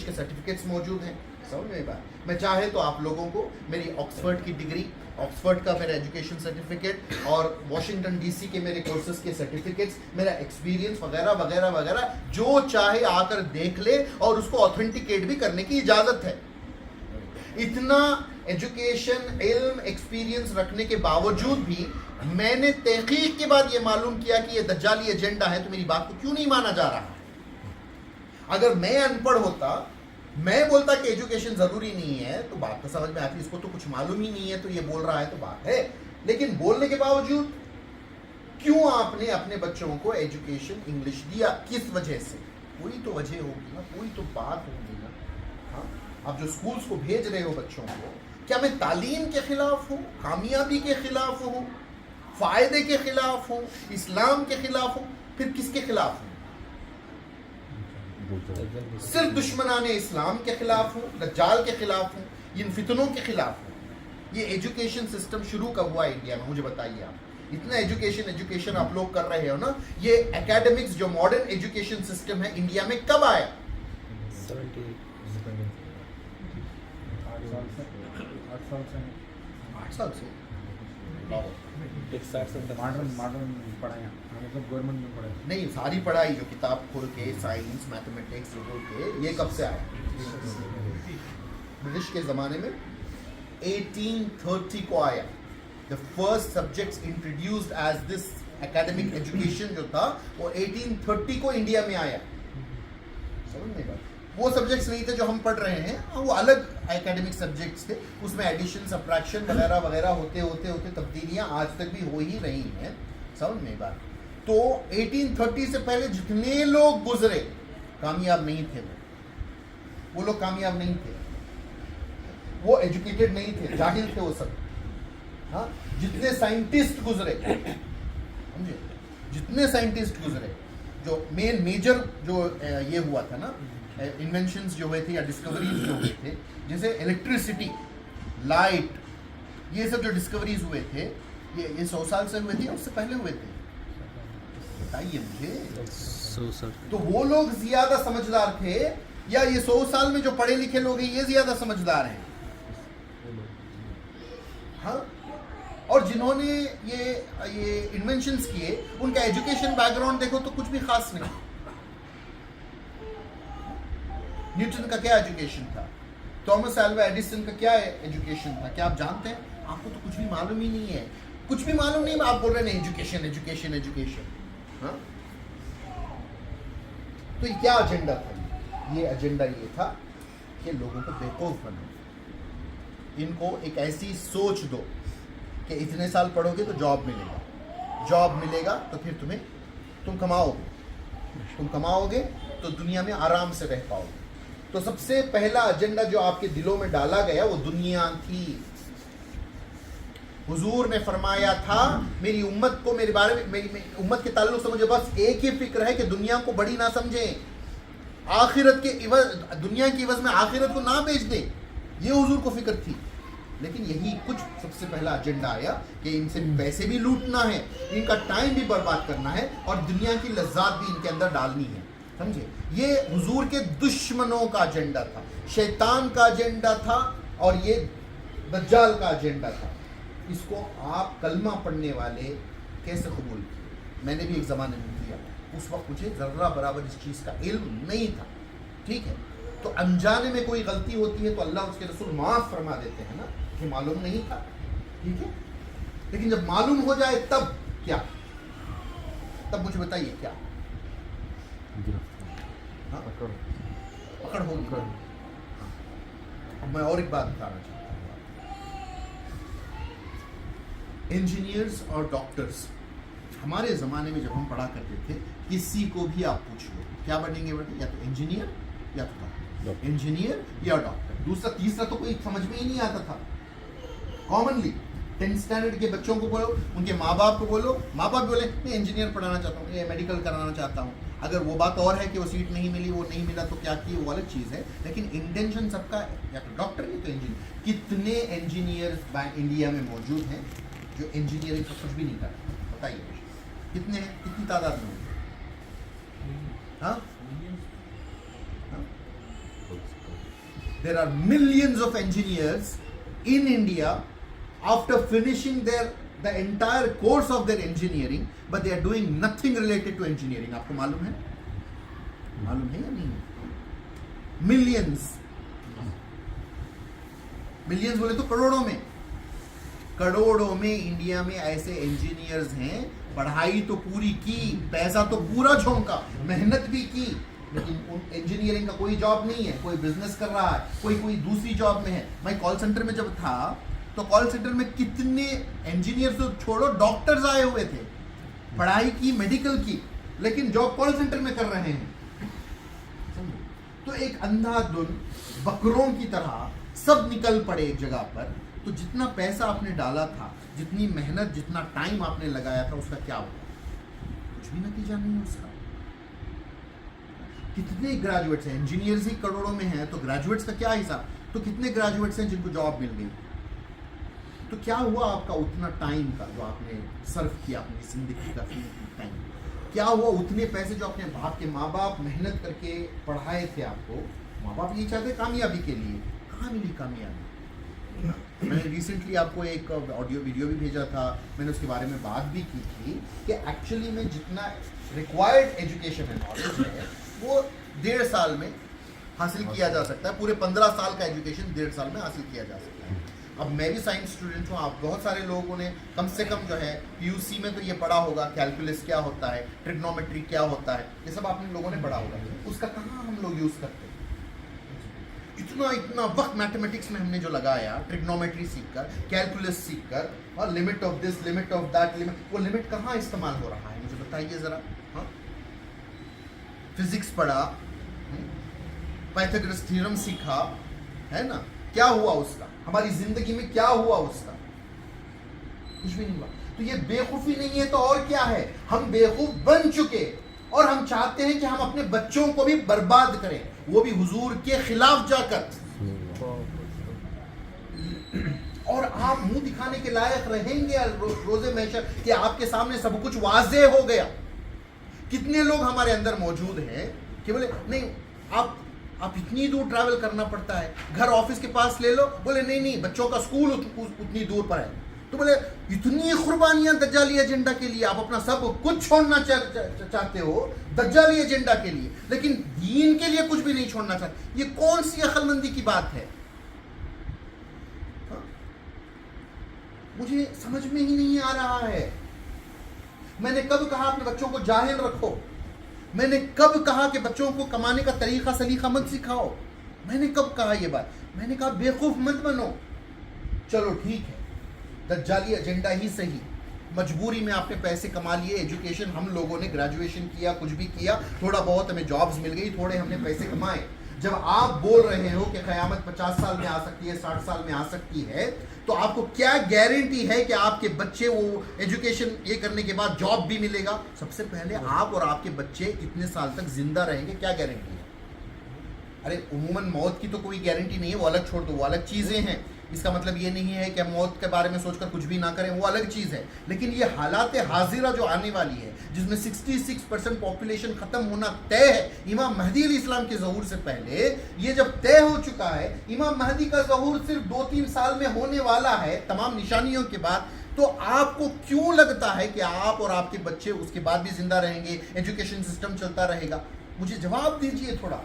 Speaker 1: کے سرٹیفکیٹس موجود ہیں. سمجھ میں بات. میں چاہے تو آپ لوگوں کو میری آکسفورڈ کی ڈگری, آکسفورڈ کا میرا ایجوکیشن سرٹیفکیٹ اور واشنگٹن DC کے میرے کورسز کے سرٹیفکیٹس, میرا ایکسپیرینس وغیرہ وغیرہ وغیرہ جو چاہے آ کر دیکھ لے, اور اس کو آتھینٹیکیٹ بھی کرنے کی اجازت ہے. اتنا एजुकेशन, इल्म, एक्सपीरियंस रखने के बावजूद भी मैंने तहकीक के बाद ये मालूम किया कि ये दज्जाली एजेंडा है, तो मेरी बात को क्यों नहीं माना जा रहा? अगर मैं अनपढ़ होता, मैं बोलता कि एजुकेशन जरूरी नहीं है, तो बात तो समझ में आती, इसको तो कुछ मालूम ही नहीं है तो ये बोल रहा है तो बात है। लेकिन बोलने के बावजूद क्यों आपने अपने बच्चों को एजुकेशन इंग्लिश दिया? किस वजह से? कोई तो वजह होगी ना, कोई तो बात होगी ना। हाँ, आप जो स्कूल्स को भेज रहे हो बच्चों को, क्या मैं तालीम के खिलाफ हूँ, कामयाबी के खिलाफ हूँ, फायदे के खिलाफ हूँ, इस्लाम के खिलाफ हूँ? फिर किसके खिलाफ हूँ? सिर्फ दुश्मनाने इस्लाम के खिलाफ हूँ, दज्जाल के खिलाफ हूँ, इन फितनों के खिलाफ हूँ। ये एजुकेशन सिस्टम शुरू कब हुआ इंडिया में? मुझे बताइए आप। इतना एजुकेशन आप लोग कर रहे हो ना, ये एकेडमिक्स जो मॉडर्न एजुकेशन सिस्टम है इंडिया में कब आया? 8 साल से।
Speaker 4: मॉडर्न पढ़ाइयाँ मतलब गवर्नमेंट में पढ़ाई
Speaker 1: नहीं, सारी पढ़ाई जो किताब खोल के साइंस, मैथमेटिक्स जो खोल के, ये कब से आया? ब्रिटिश के ज़माने में 1830 को आया। The first subjects introduced as this academic education जो था वो 1830 को इंडिया में आया। समझ में बात? वो सब्जेक्ट्स नहीं थे जो हम पढ़ रहे हैं, वो अलग एकेडमिक सब्जेक्ट्स थे, उसमें एडिशन, सब्ट्रैक्शन वगैरह वगैरह होते तब्दीलियां आज तक भी हो ही रही हैं। समझ में बात? तो 1830 से पहले जितने लोग गुजरे कामयाब नहीं थे, वो लोग कामयाब नहीं थे, वो एजुकेटेड नहीं थे, जाहिल थे वो सब। हाँ, जितने साइंटिस्ट गुजरे, समझे, जितने साइंटिस्ट गुजरे, जो मेजर जो ये हुआ था ना, इन्वेंशंस जो हुए थे या डिस्कवरीज जो हुए थे, जैसे इलेक्ट्रिसिटी, लाइट, ये सब जो डिस्कवरीज हुए थे, ये 100 साल से हुए थे या उससे पहले हुए थे? बताइए मुझे।
Speaker 3: 100 साल।
Speaker 1: तो वो लोग ज्यादा समझदार थे या ये 100 साल में जो पढ़े लिखे लोग हैं ये ज्यादा समझदार हैं? हाँ, और जिन्होंने ये इन्वेंशंस किए उनका एजुकेशन बैकग्राउंड देखो तो कुछ भी खास नहीं। न्यूटन का क्या एजुकेशन था? थॉमस अल्वा एडिसन का क्या एजुकेशन था? क्या आप जानते हैं? आपको तो कुछ भी मालूम ही नहीं है, कुछ भी मालूम नहीं, आप बोल रहे हैं एजुकेशन एजुकेशन एजुकेशन। हाँ, तो ये क्या एजेंडा था? ये एजेंडा ये था कि लोगों को बेवकूफ बनाओ, इनको एक ऐसी सोच दो कि इतने साल पढ़ोगे तो जॉब मिलेगा, जॉब मिलेगा तो फिर तुम कमाओगे तो दुनिया में आराम से रह पाओगे। तो सबसे पहला एजेंडा जो आपके दिलों में डाला गया वो दुनिया थी। हुजूर ने फरमाया था, मेरी उम्मत को मेरे बारे में, मेरी उम्मत के ताल्लुक से मुझे बस एक ही फिक्र है कि दुनिया को बड़ी ना समझें, आखिरत के इवज, दुनिया की इवज में आखिरत को ना बेच दें, ये हुजूर को फिक्र थी। लेकिन यही कुछ सबसे पहला एजेंडा आया कि इनसे पैसे भी लूटना है, इनका टाइम भी बर्बाद करना है और दुनिया की लज्जात भी इनके अंदर डालनी है। समझे? ये हुजूर के दुश्मनों का एजेंडा था, शैतान का एजेंडा था और ये दज्जाल का एजेंडा था। इसको आप कलमा पढ़ने वाले कैसे कबूल किए? मैंने भी एक ज़माने में किया, उस वक्त मुझे ज़र्रा बराबर इस चीज़ का इल्म नहीं था। ठीक है, तो अनजाने में कोई गलती होती है तो अल्लाह उसके रसूल माफ़ फरमा देते हैं ना, कि मालूम नहीं था। ठीक है, लेकिन जब मालूम हो जाए तब क्या? तब मुझे बताइए क्या? हाँ? पकड़ होगी। अब मैं और एक बात बताना चाहता हूँ। इंजीनियर्स और डॉक्टर्स, हमारे ज़माने में जब हम पढ़ा करते थे, किसी को भी आप पूछ लो क्या बनेंगे बेटे, या तो इंजीनियर या तो डॉक्टर, इंजीनियर या डॉक्टर, दूसरा तीसरा तो कोई समझ में ही नहीं आता था। कॉमनली 10th स्टैंडर्ड के बच्चों को बोलो, उनके माँ बाप को बोलो, माँ बाप बोले मैं इंजीनियर पढ़ाना चाहता हूँ, ये मेडिकल कराना चाहता हूँ। अगर वो बात और है कि वो सीट नहीं मिली, वो नहीं मिला तो क्या की, वो अलग चीज़ है, लेकिन इंटेंशन सबका या तो डॉक्टर या तो इंजीनियर। कितने इंजीनियर्स इंडिया में मौजूद हैं जो इंजीनियरिंग का कुछ भी नहीं कर रहे? बताइए कितने हैं, कितनी तादाद में? हाँ, there are millions of engineers in India after finishing the entire course of their engineering, but they are doing nothing related to engineering. आपको मालूम है? मालूम है या नहीं? Millions. मिलियंस बोले तो करोड़ों में, करोड़ों में इंडिया में ऐसे इंजीनियर्स हैं, पढ़ाई तो पूरी की, पैसा तो पूरा झोंका, मेहनत भी की, लेकिन उन इंजीनियरिंग का कोई जॉब नहीं है, कोई बिजनेस कर रहा है, कोई दूसरी जॉब में है। मैं कॉल सेंटर में जब था तो कॉल सेंटर में कितने इंजीनियर्स तो छोड़ो, डॉक्टर्स आए हुए थे, पढ़ाई की, मेडिकल की, लेकिन जॉब कॉल सेंटर में कर रहे हैं। तो एक अंधाधुन बकरों की तरह सब निकल पड़े एक जगह पर। तो जितना पैसा आपने डाला था, जितनी मेहनत, जितना टाइम आपने लगाया था, उसका क्या हुआ? कुछ भी नतीजा नहीं है उसका। कितने ग्रेजुएट्स हैं, इंजीनियर्स ही करोड़ों में हैं, तो ग्रेजुएट्स का क्या हिसाब? तो कितने ग्रेजुएट्स हैं जिनको जॉब मिल गई? तो क्या हुआ आपका उतना टाइम का जो आपने सर्व किया अपनी जिंदगी का टाइम? क्या हुआ उतने पैसे जो अपने आपके माँ बाप मेहनत करके पढ़ाए थे आपको? माँ बाप ये चाहते कामयाबी के लिए, कहाँ मिली कामयाबी? मैंने रिसेंटली आपको एक ऑडियो वीडियो भी भेजा था, मैंने उसके बारे में बात भी की थी कि एक्चुअली में जितना रिक्वायर्ड एजुकेशन है, नॉलेज है, वो 1.5 साल में हासिल किया जा सकता है। पूरे 15 साल का एजुकेशन 1.5 साल में हासिल किया जा सकता है। अब मैं भी साइंस स्टूडेंट हूँ, आप बहुत सारे लोगों ने कम से कम जो है पीयूसी में तो ये पढ़ा होगा, कैलकुलस क्या होता है, ट्रिग्नोमेट्री क्या होता है, ये सब आपने लोगों ने पढ़ा होगा। उसका कहाँ हम लोग यूज़ करते हैं? इतना वक्त मैथमेटिक्स में हमने जो लगाया, ट्रिग्नोमेट्री सीखकर, कैलकुलस सीखकर, और limit of this, limit of that, limit, वो लिमिट कहाँ इस्तेमाल हो रहा है? मुझे बताइए ज़रा। हाँ, फिजिक्स पढ़ा, पाइथागोरस थ्योरम सीखा, है ना, क्या हुआ उसका? हमारी जिंदगी में क्या हुआ उसका? कुछ भी नहीं हुआ। तो ये बेवकूफी नहीं है तो और क्या है? हम बेवकूफ बन चुके और हम चाहते हैं कि हम अपने बच्चों को भी बर्बाद करें, वो भी हुजूर के खिलाफ जाकर। और आप मुंह दिखाने के लायक रहेंगे रोजे महशर कि आपके सामने सब कुछ वाज़े हो गया। कितने लोग हमारे अंदर मौजूद हैं कि बोले नहीं, आप इतनी दूर ट्रैवल करना पड़ता है, घर ऑफिस के पास ले लो, बोले नहीं बच्चों का स्कूल उतनी दूर पर है। तो बोले इतनी कुर्बानियां दज्जाली एजेंडा के लिए, आप अपना सब कुछ छोड़ना चाहते हो दज्जाली एजेंडा के लिए, लेकिन दीन के लिए कुछ भी नहीं छोड़ना चाहते। ये कौन सी अक्लमंदी की बात है? हाँ? मुझे समझ में ही नहीं आ रहा है। मैंने कब कहा अपने बच्चों को जाहिल रखो? मैंने कब कहा कि बच्चों को कमाने का तरीका सलीका मत सिखाओ? मैंने कब कहा ये बात? मैंने कहा बेवकूफ मत बनो। चलो ठीक है, दज्जाली एजेंडा ही सही, मजबूरी में आपने पैसे कमा लिए, एजुकेशन, हम लोगों ने ग्रेजुएशन किया, कुछ भी किया, थोड़ा बहुत हमें जॉब्स मिल गई, थोड़े हमने पैसे कमाए। जब आप बोल रहे हो कि क़यामत 50 साल में आ सकती है, 60 साल में आ सकती है, तो आपको क्या गारंटी है कि आपके बच्चे वो एजुकेशन ये करने के बाद जॉब भी मिलेगा? सबसे पहले आप और आपके बच्चे कितने साल तक जिंदा रहेंगे, क्या गारंटी है? अरे उमूमन मौत की तो कोई गारंटी नहीं है, वो अलग छोड़ दो, वो अलग चीज़ें हैं। इसका मतलब ये नहीं है कि हम मौत के बारे में सोचकर कुछ भी ना करें, वो अलग चीज़ है। लेकिन ये हालात हाजिरा जो आने वाली है, जिसमें 66% पॉपुलेशन ख़त्म होना तय है, इमाम महदी अलैहिस्सलाम के ज़हूर से पहले ये जब तय हो चुका है, इमाम महदी का ज़हूर सिर्फ 2-3 साल में होने वाला है तमाम निशानियों के बाद, तो आपको क्यों लगता है कि आप और आपके बच्चे उसके बाद भी जिंदा रहेंगे, एजुकेशन सिस्टम चलता रहेगा? मुझे जवाब दीजिए थोड़ा।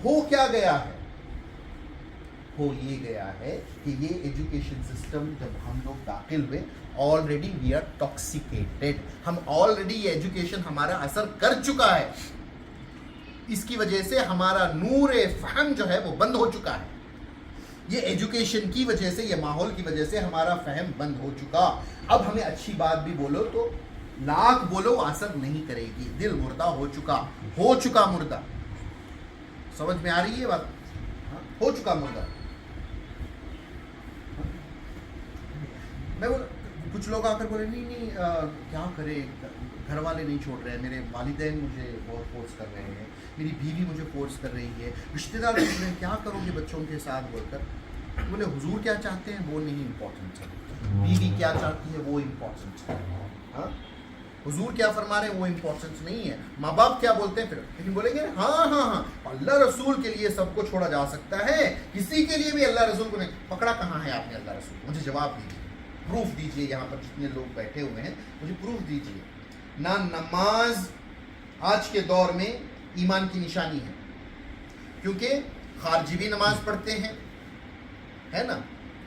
Speaker 1: हो क्या गया है? हो ये गया है कि ये एजुकेशन सिस्टम जब हम लोग दाखिल हुए, ऑलरेडी वी आर टॉक्सिकेटेड। हम ऑलरेडी ये एजुकेशन हमारा असर कर चुका है। इसकी वजह से हमारा नूर फहम जो है वो बंद हो चुका है। ये एजुकेशन की वजह से, ये माहौल की वजह से हमारा फहम बंद हो चुका। अब हमें अच्छी बात भी बोलो तो लाख बोलो असर नहीं करेगी। दिल मुर्दा हो चुका मुर्दा। समझ में आ रही है बात? हो चुका मुर्दा। मैं बोल, कुछ लोग आकर बोले नहीं क्या करें, घर वाले नहीं छोड़ रहे हैं, मेरे वालिदैन मुझे बहुत फोर्स कर रहे हैं, मेरी बीवी मुझे फोर्स कर रही है, रिश्तेदार पूछ रहे हैं क्या करोगे बच्चों के साथ बोलकर। बोले हुजूर क्या चाहते हैं वो नहीं इम्पोर्टेंट है, बीवी क्या चाहती है वो इम्पोर्टेंट है। हाँ, हुजूर क्या फरमा रहे हैं वो इम्पोर्टेंट नहीं है, माँ बाप क्या बोलते हैं फिर। लेकिन बोलेंगे हाँ अल्लाह रसूल के लिए सबको छोड़ा जा सकता है, किसी के लिए भी अल्लाह रसूल को नहीं। पकड़ा कहाँ है आपने अल्लाह रसूल? मुझे जवाब दीजिए, प्रूफ दीजिए। यहाँ पर जितने लोग बैठे हुए हैं मुझे प्रूफ दीजिए। ना नमाज आज के दौर में ईमान की निशानी है, क्योंकि खारजी भी नमाज पढ़ते हैं, ہے نا,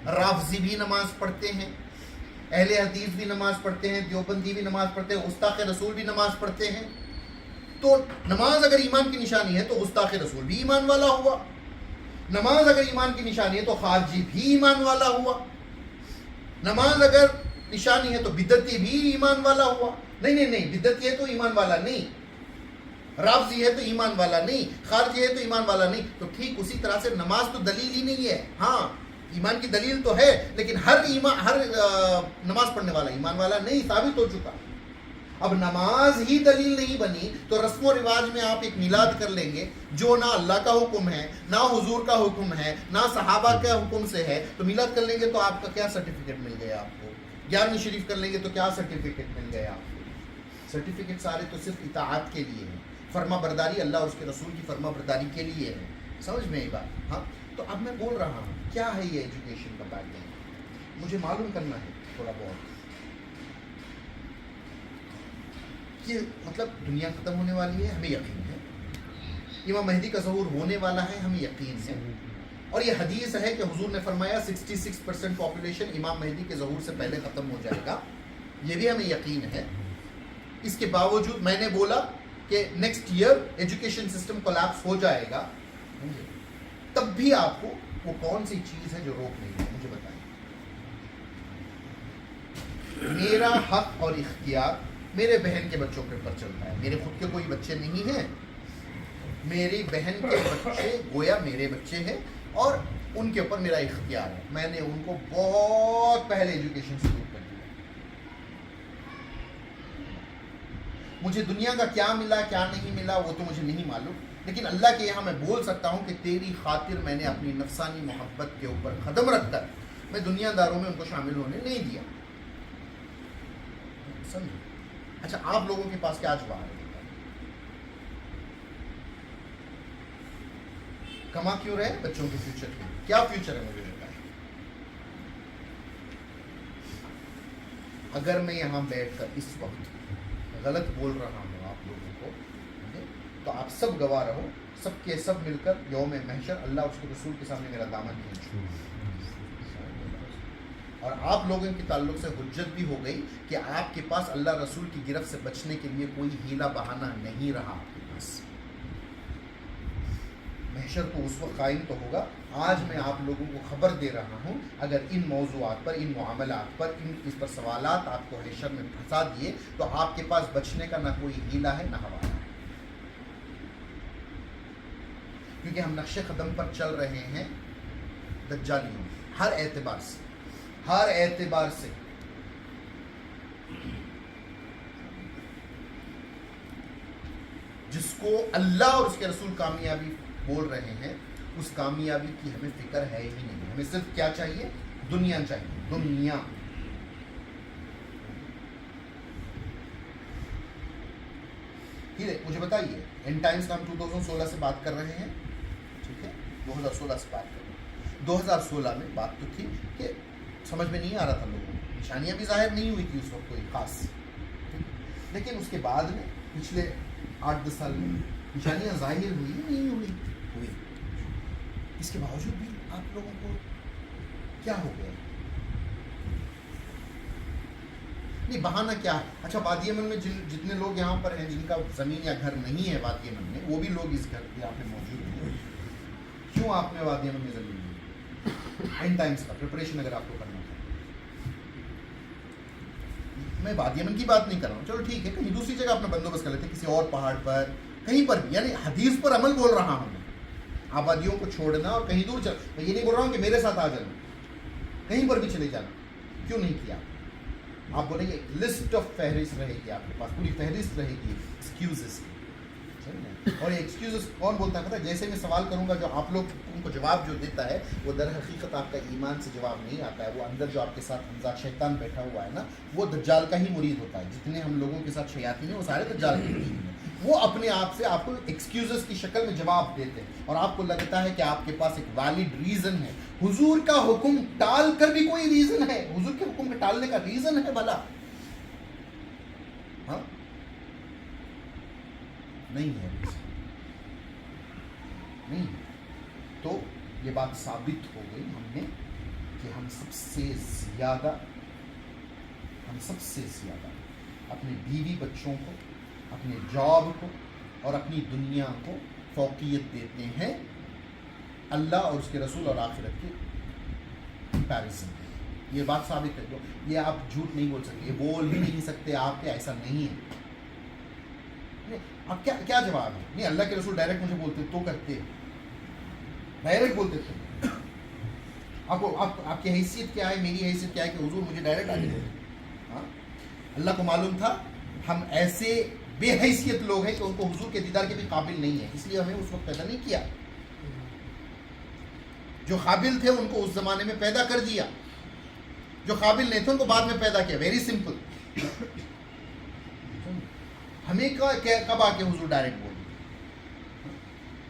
Speaker 1: رافضی بھی نماز پڑھتے ہیں, اہل حدیث بھی نماز پڑھتے ہیں, دیوبندی بھی نماز پڑھتے ہیں, گستاخ رسول بھی نماز پڑھتے ہیں. تو نماز اگر ایمان کی نشانی ہے تو گستاخ رسول بھی ایمان والا ہوا, نماز اگر ایمان کی نشانی ہے تو خارجی بھی ایمان والا ہوا, نماز اگر نشانی ہے تو بدعتی بھی ایمان والا ہوا. نہیں, بدعتی ہے تو ایمان والا نہیں, رافضی ہے تو ایمان والا نہیں, خارجی ہے تو ایمان والا نہیں. تو ٹھیک اسی طرح سے نماز تو دلیل ہی نہیں ہے. ہاں ایمان کی دلیل تو ہے, لیکن ہر نماز پڑھنے والا ایمان والا نہیں, ثابت ہو چکا. اب نماز ہی دلیل نہیں بنی تو رسم و رواج میں آپ ایک میلاد کر لیں گے جو نہ اللہ کا حکم ہے, نہ حضور کا حکم ہے, نہ صحابہ کے حکم سے ہے. تو میلاد کر لیں گے تو آپ کا کیا سرٹیفکیٹ مل گیا آپ کو؟ 11ویں شریف کر لیں گے تو کیا سرٹیفکیٹ مل گیا آپ کو؟ سرٹیفکیٹ سارے تو صرف اطاعت کے لیے ہیں, فرما برداری اللہ اور اس کے رسول کی فرما برداری کے لیے ہے. سمجھ میں یہ بات؟ ہاں. تو اب میں بول رہا ہوں کیا ہے یہ ایجوکیشن کا بیک گراؤنڈ, مجھے معلوم کرنا ہے تھوڑا بہت کہ مطلب دنیا ختم ہونے والی ہے, ہمیں یقین ہے. امام مہدی کا ظہور ہونے والا ہے, ہمیں یقین ہے. اور یہ حدیث ہے کہ حضور نے فرمایا 66% پاپولیشن امام مہدی کے ظہور سے پہلے ختم ہو جائے گا, یہ بھی ہمیں یقین ہے. اس کے باوجود میں نے بولا کہ next year education system collapse ہو جائے گا, تب بھی آپ کو وہ کون سی چیز ہے جو روک نہیں ہے, مجھے بتائیں. میرا حق اور اختیار میرے بہن کے بچوں کے اوپر چلتا ہے. میرے خود کے کوئی بچے نہیں ہیں, میری بہن کے بچے گویا میرے بچے ہیں اور ان کے اوپر میرا اختیار ہے. میں نے ان کو بہت پہلے ایجوکیشن شروع کر دیا. مجھے دنیا کا کیا ملا کیا نہیں ملا وہ تو مجھے نہیں معلوم, لیکن اللہ کے یہاں میں بول سکتا ہوں کہ تیری خاطر میں نے اپنی نفسانی محبت کے اوپر قدم رکھ کر میں دنیا داروں میں ان کو شامل ہونے نہیں دیا. سمجھے؟ اچھا آپ لوگوں کے پاس کیا جواب ہے؟ کما کیوں رہے بچوں کے فیوچر کے لیے؟ کیا فیوچر ہے مجھے بتائیں. اگر میں یہاں بیٹھ کر اس وقت غلط بول رہا ہوں آپ لوگوں کو, تو آپ سب گواہ رہو, سب کے سب مل کر یوم محشر اللہ اور اس کے رسول کے سامنے میرا دامن کھینچو. اور آپ لوگوں کے تعلق سے حجت بھی ہو گئی کہ آپ کے پاس اللہ رسول کی گرفت سے بچنے کے لیے کوئی ہیلا بہانہ نہیں رہا آپ کے پاس. محشر تو اس وقت قائم تو ہوگا. آج میں آپ لوگوں کو خبر دے رہا ہوں, اگر ان موضوعات پر, ان معاملات پر, اس پر سوالات آپ کو حشر میں پھنسا دیے تو آپ کے پاس بچنے کا نہ کوئی ہیلا ہے نہ حوالہ ہے, کیونکہ ہم نقش قدم پر چل رہے ہیں دجالیوں ہر اعتبار سے, ہر اعتبار سے. جس کو اللہ اور اس کے رسول کامیابی بول رہے ہیں اس کامیابی کی ہمیں فکر ہے ہی نہیں. ہمیں صرف کیا چاہیے؟ دنیا چاہیے, دنیا. مجھے بتائیے اینڈ ٹائمز کا ہم 2016 سے بات کر رہے ہیں, ٹھیک ہے, 2016 سے بات کر رہے ہیں. 2016 میں بات تو تھی کہ سمجھ میں نہیں آ رہا تھا لوگوں کو, نشانیاں بھی ظاہر نہیں ہوئی تھی اس وقت کوئی خاص, لیکن اس کے بعد میں پچھلے 8-10 سال میں نشانیاں ظاہر ہوئی نہیں ہوئی. اس کے باوجود بھی آپ لوگوں کو کیا ہو گیا؟ نہیں بہانہ کیا ہے؟ اچھا وادی یمن میں جتنے لوگ یہاں پر ہیں جن کا زمین یا گھر نہیں ہے وادی یمن میں, وہ بھی لوگ اس گھر یہاں پہ موجود ہیں. کیوں آپ نے وادی یمن میں زمین لی؟ اینڈ ٹائمز کا پریپریشن اگر آپ کو کرنا تھا. میں وادی یمن کی بات نہیں کر رہا ہوں, چلو ٹھیک ہے, کہیں دوسری جگہ اپنا بندوبست کر لیتے ہیں, کسی اور پہاڑ پر, کہیں پر بھی, یعنی حدیث پر عمل بول رہا ہوں میں. آبادیوں کو چھوڑنا اور کہیں دور چل, میں یہ نہیں بول رہا ہوں کہ میرے ساتھ آ جانا, کہیں پر بھی چلے جانا. کیوں نہیں کیا؟ آپ بولیں گے لسٹ آف فہرست رہے گی, آپ کے پاس پوری فہرست رہے گی ایکسکیوزز کی. اور یہ ایکسکیوزز کون بولتا ہے پتہ ہے؟ جیسے میں سوال کروں گا جو آپ لوگ ان کو جواب جو دیتا ہے وہ در حقیقت آپ کا ایمان سے جواب نہیں آتا ہے. وہ اندر جو آپ کے ساتھ حمزہ شیطان بیٹھا ہوا ہے نا, وہ دجال کا ہی مرید ہوتا ہے. جتنے ہم لوگوں کے ساتھ شیاطین ہیں وہ سارے دجال کے مرید ہیں. وہ اپنے آپ سے آپ کو ایکسکیوزز کی شکل میں جواب دیتے ہیں اور آپ کو لگتا ہے کہ آپ کے پاس ایک ویلڈ ریزن ہے. حضور کا حکم ٹال کر بھی کوئی ریزن ہے؟ حضور کے حکم کے ٹالنے کا ریزن ہے بھلا؟ ہاں نہیں ہے, نہیں. تو یہ بات ثابت ہو گئی, ہم نے کہ ہم سب سے زیادہ اپنے بیوی بچوں کو، اپنے جاب کو اور اپنی دنیا کو فوقیت دیتے ہیں اللہ اور اس کے رسول اور آخرت کے کمپیریزن میں. یہ بات ثابت ہے. یہ آپ جھوٹ نہیں بول سکتے، یہ بول بھی نہیں سکتے آپ کہ ایسا نہیں ہے. آپ کیا جواب ہے؟ نہیں، اللہ کے رسول ڈائریکٹ مجھے بولتے تو کرتے، ڈائریکٹ بولتے تھے. آپ کی حیثیت کیا ہے، میری حیثیت کیا ہے کہ حضور مجھے ڈائریکٹ آگے بولتے. ہاں، اللہ کو معلوم تھا ہم ایسے بے حیثیت لوگ ہیں کہ ان کو حضور کے دیدار کے بھی قابل نہیں ہے، اس لیے ہمیں اس وقت پیدا نہیں کیا. جو قابل تھے ان کو اس زمانے میں پیدا کر دیا، جو قابل نہیں تھے ان کو بعد میں پیدا کیا. Very simple. ہمیں کب آ کے حضور ڈائریکٹ بول دیا؟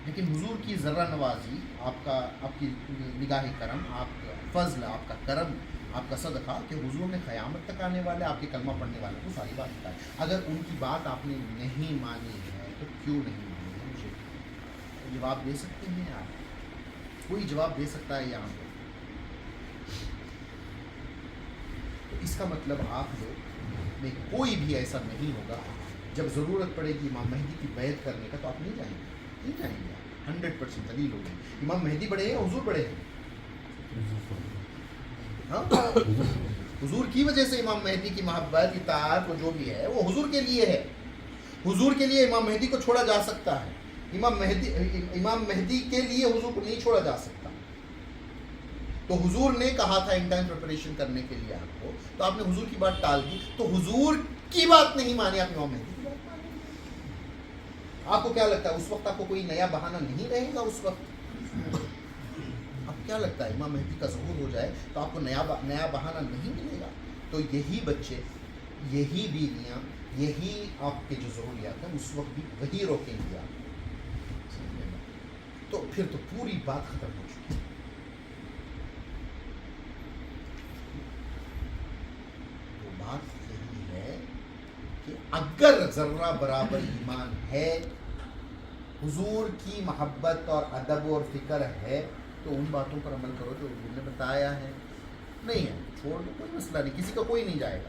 Speaker 1: لیکن حضور کی ذرہ نوازی، آپ کی نگاہ کرم، آپ کا فضل، آپ کا کرم، آپ کا صدقہ کہ حضور نے قیامت تک آنے والے آپ کے کلمہ پڑھنے والے کو ساری بات بتائی. اگر ان کی بات آپ نے نہیں مانی ہے تو کیوں نہیں مانی ہے؟ مجھے جواب دے سکتے ہیں آپ؟ کوئی جواب دے سکتا ہے یہاں پہ؟ تو اس کا مطلب آپ لوگ میں کوئی بھی ایسا نہیں ہوگا. جب ضرورت پڑے گی امام مہدی کی بیعت کرنے کا تو آپ نہیں جائیں گے، نہیں جائیں گے. 100% دلیل ہوگی. امام مہدی بڑے ہیں، حضور بڑے ہیں. ہاں، حضور کی وجہ سے امام مہدی کی محبت، اطاعت کو جو بھی ہے وہ حضور کے لیے ہے. حضور کے لیے امام مہدی کو چھوڑا جا سکتا ہے، امام مہدی کے لیے حضور کو نہیں چھوڑا جا سکتا. تو حضور نے کہا تھا ان ٹائم پریپریشن کرنے کے لیے آپ کو، تو آپ نے حضور کی بات ٹال دی. تو حضور کی بات نہیں مانی، آپ امام مہدی کی بات مانی. آپ کو کیا لگتا ہے اس وقت آپ کو کوئی نیا بہانہ نہیں رہے گا؟ اس وقت آپ کیا لگتا ہے امام مہدی کا ظہور ہو جائے تو آپ کو نیا بہانہ نہیں ملے گا؟ تو یہی بچے، یہی بیویاں، یہی آپ کے جو ضروریات ہیں اس وقت بھی وہی روکیں گے آپ. تو پھر تو پوری بات ختم ہو چکی. تو بات یہی ہے کہ اگر ذرہ برابر ایمان ہے، حضور کی محبت اور ادب اور فکر ہے، تو ان باتوں پر عمل کرو جو حضور نے بتایا ہے. نہیں ہے چھوڑ دو، کوئی مسئلہ نہیں، کسی کا کوئی نہیں جائے گا.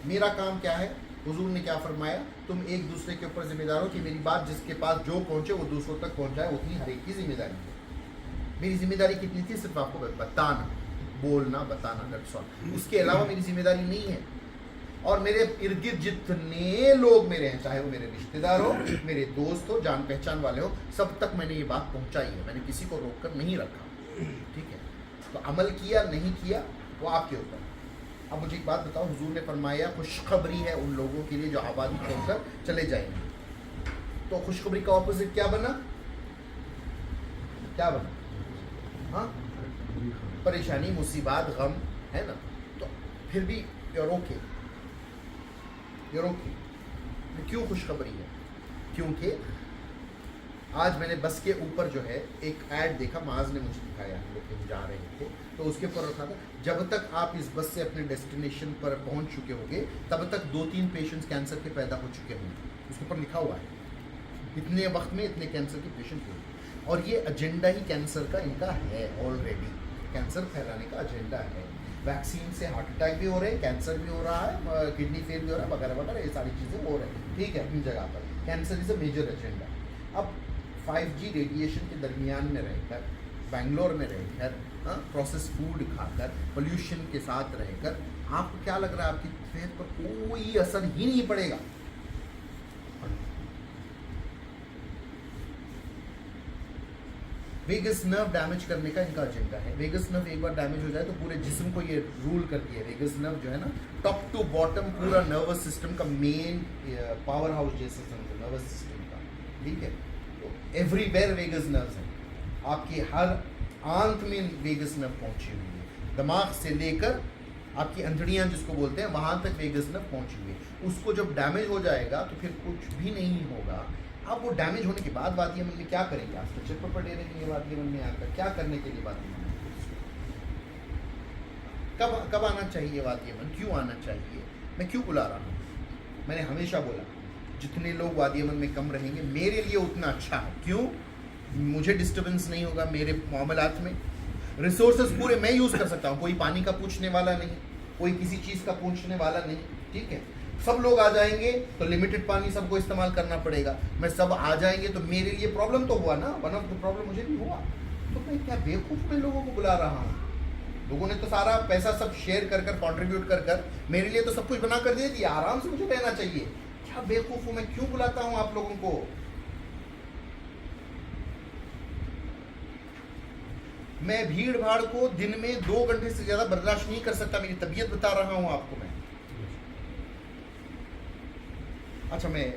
Speaker 1: میرا کام کیا ہے؟ حضور نے کیا فرمایا؟ تم ایک دوسرے کے اوپر ذمہ دار ہو کہ میری بات جس کے پاس جو پہنچے وہ دوسروں تک پہنچائے. اتنی ہر ایک کی ذمہ داری ہے. میری ذمہ داری کتنی تھی؟ صرف آپ کو بتانا، بولنا، بتانا، دیٹس آل. اس کے علاوہ میری ذمہ داری نہیں ہے. اور میرے ارد گرد جتنے لوگ میرے ہیں، چاہے وہ میرے رشتہ دار ہو، میرے دوست ہو، جان پہچان والے ہو، سب تک میں نے یہ بات پہنچائی ہے. میں نے کسی کو روک کر نہیں رکھا. ٹھیک ہے؟ تو عمل کیا نہیں کیا وہ آپ کے اوپر. اب مجھے ایک بات بتاؤ، حضور نے فرمایا خوشخبری ہے ان لوگوں کے لیے جو آبادی چھوڑ کر چلے جائیں گے. تو خوشخبری کا اپوزٹ کیا بنا؟ کیا بنا؟ ہاں، پریشانی، مصیبات، غم، ہے نا. تو پھر بھی یور اوکے. کیوں خوشخبری ہے؟ کیونکہ آج میں نے بس کے اوپر جو ہے ایک ایڈ دیکھا، معاذ نے مجھے دکھایا، ہم لوگ کہیں جا رہے تھے تو اس کے اوپر رکھا تھا جب تک آپ اس بس سے اپنے ڈیسٹینیشن پر پہنچ چکے ہوگے تب تک 2-3 پیشنٹس کینسر کے پیدا ہو چکے ہوں گے. اس کے اوپر لکھا ہوا ہے اتنے وقت میں اتنے کینسر کے پیشنٹ ہوئے. اور یہ ایجنڈا ہی کینسر کا ان کا ہے آلریڈی. کینسر پھیلانے کا ایجنڈا ہے. ویکسین سے ہارٹ اٹیک بھی ہو رہے ہیں، کینسر بھی ہو رہا ہے، کڈنی فیل بھی ہو رہا ہے، وغیرہ وغیرہ، یہ ساری چیزیں ہو رہی ہیں. ٹھیک ہے، اپنی جگہ پر cancer is a major agenda. اب 5G ریڈیشن کے درمیان میں رہ کر، بنگلور میں رہ کر، پروسیس فوڈ کھا کر، پولیوشن کے ساتھ رہ کر، آپ کو کیا لگ رہا ہے آپ کی صحت پر کوئی اثر ہی نہیں پڑے گا؟ ویگس نرو ڈیمیج کرنے کا ان کا ایجنڈا ہے. ویگس نرو ایک بار ڈیمیج ہو جائے تو پورے جسم کو یہ رول کرتی ہے. ویگس نرو جو ہے نا، ٹاپ ٹو باٹم پورا نروس سسٹم کا مین پاور ہاؤس جیسے سمجھو نروس سسٹم کا. ٹھیک ہے، تو ایوری ویئر ویگس نروز ہیں. آپ کی ہر آنکھ میں ویگس نرو پہنچی ہوئی ہے. دماغ سے لے کر آپ کی انتڑیاں جس کو بولتے ہیں وہاں تک ویگس نرو پہنچی ہوئی ہے. اس کو جب ڈیمیج ہو جائے گا تو پھر کچھ بھی نہیں ہوگا. اب وہ ڈیمیج ہونے کے بعد وادی امن میں کیا کریں گے؟ آپ اسٹرکچر پر پڑے رہیں گے وادی امن میں آ کر. کیا کرنے کے لیے وادی امن؟ کب آنا چاہیے وادی امن؟ کیوں آنا چاہیے؟ میں کیوں بلا رہا ہوں؟ میں نے ہمیشہ بولا جتنے لوگ وادی امن میں کم رہیں گے میرے لیے اتنا اچھا ہے. کیوں؟ مجھے ڈسٹربنس نہیں ہوگا میرے معاملات میں، रिसोर्सेज पूरे मैं यूज कर सकता हूँ, कोई पानी का पूछने वाला नहीं, कोई किसी चीज का पूछने वाला नहीं, ठीक है। सब लोग आ जाएंगे तो लिमिटेड पानी सबको इस्तेमाल करना पड़ेगा, मैं सब आ जाएंगे तो मेरे लिए प्रॉब्लम तो हुआ ना, वन ऑफ द प्रॉब्लम मुझे भी हुआ। तो मैं क्या बेवकूफ में लोगों को बुला रहा हूँ, लोगों ने तो सारा पैसा सब शेयर कर कर कंट्रीब्यूट कर कर मेरे लिए तो सब कुछ बना कर दे दिया, आराम से मुझे रहना चाहिए, क्या बेवकूफ हूँ मैं, क्यों बुलाता हूँ आप लोगों को। मैं भीड़ भाड़ को दिन में 2 घंटे से ज्यादा बर्दाश्त नहीं कर सकता, मेरी तबीयत बता रहा हूं आपको मैं। अच्छा, मैं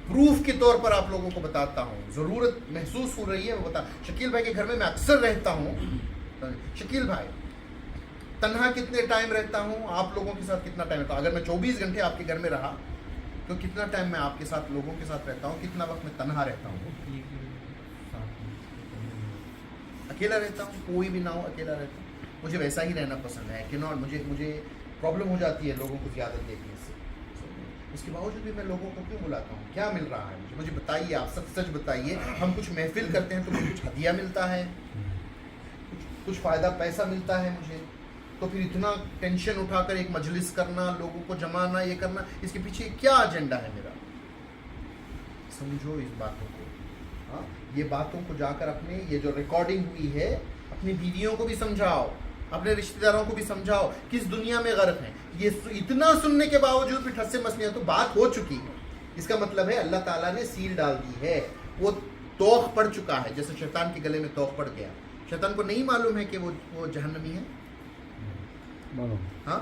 Speaker 1: प्रूफ के तौर पर आप लोगों को बताता हूं, जरूरत महसूस हो रही है मैं बता। शकील भाई के घर में मैं अक्सर रहता हूं। शकील भाई, तन्हा कितने टाइम रहता हूं, आप लोगों के साथ कितना टाइम रहता हूं? अगर मैं 24 घंटे आपके घर में रहा तो कितना टाइम मैं आपके साथ लोगों के साथ रहता हूं, कितना वक्त मैं तन्हा रहता हूं? अकेला रहता हूँ, कोई भी ना हो अकेला रहता हूँ, मुझे वैसा ही रहना पसंद है कि नॉट, मुझे प्रॉब्लम हो जाती है लोगों को ज़्यादा देखने से। इसके बावजूद भी मैं लोगों को क्यों बुलाता हूँ, क्या मिल रहा है मुझे बताइए, आप सच सच बताइए। हम कुछ महफिल करते हैं तो मुझे कुछ हदिया मिलता है, कुछ फ़ायदा पैसा मिलता है मुझे, तो फिर इतना टेंशन उठाकर एक मजलिस करना, लोगों को जमाना, ये करना, इसके पीछे क्या एजेंडा है मेरा? समझो इस बातों को। हाँ, ये बातों को जाकर अपने, ये जो रिकॉर्डिंग हुई है, अपनी बीवियों को भी समझाओ, अपने रिश्तेदारों को भी समझाओ किस दुनिया में गर्क हैं। ये इतना सुनने के बावजूद भी ठस्से मसलियाँ, तो बात हो चुकी है, इसका मतलब है अल्लाह ताला ने सील डाल दी है, वो तोख पड़ चुका है, जैसे शैतान के गले में तोख पड़ गया। शैतान को नहीं मालूम है कि वो जहन्नमी है, हाँ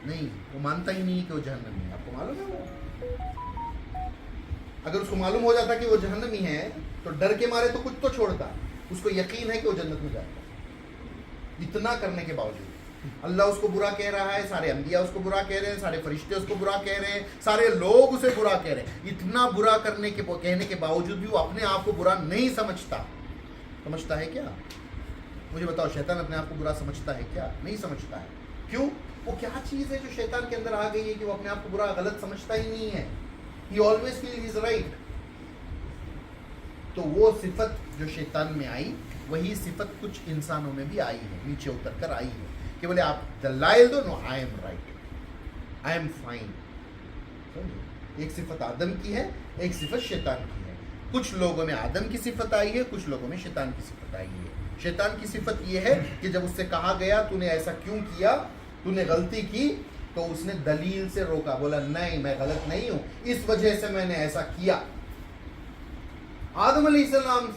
Speaker 1: नहीं, वो मानता ही नहीं कि वो जहन्नमी है। आपको मालूम है वो? अगर उसको मालूम हो जाता कि वो जहन्नमी है तो डर के मारे तो कुछ तो छोड़ता, उसको यकीन है कि वो जन्नत में जाएगा। इतना करने के बावजूद अल्लाह उसको बुरा कह रहा है, सारे अंबिया उसको बुरा कह रहे हैं, सारे फरिश्ते उसको बुरा कह रहे हैं, सारे लोग उसे बुरा कह रहे हैं। इतना बुरा कहने के बावजूद भी वो अपने आप को बुरा नहीं समझता। समझता है क्या? मुझे बताओ, शैतान अपने आप को बुरा समझता है क्या? नहीं समझता है। क्यों? वो क्या चीज़ है जो शैतान के अंदर आ गई है कि वो अपने आप को बुरा गलत समझता ही नहीं है? He always feels he's right. तो वो सिफत जो शैतान में आई, वही सिफत कुछ इंसानों में भी आई है, नीचे उतर कर आई है कि बोले आप दलाइल दो, no I am right, I am fine. एक सिफत आदम की है, एक सिफत शैतान की है। कुछ लोगों में आदम की सिफत आई है, कुछ लोगों में शैतान की सिफत आई है। शैतान की सिफत ये है कि जब उससे कहा गया तूने ऐसा क्यों किया, तूने गलती की, तो उसने दलील से रोका, बोला नहीं मैं गलत नहीं हूं, इस वजह से मैंने ऐसा किया। आदम अलैहिस्सलाम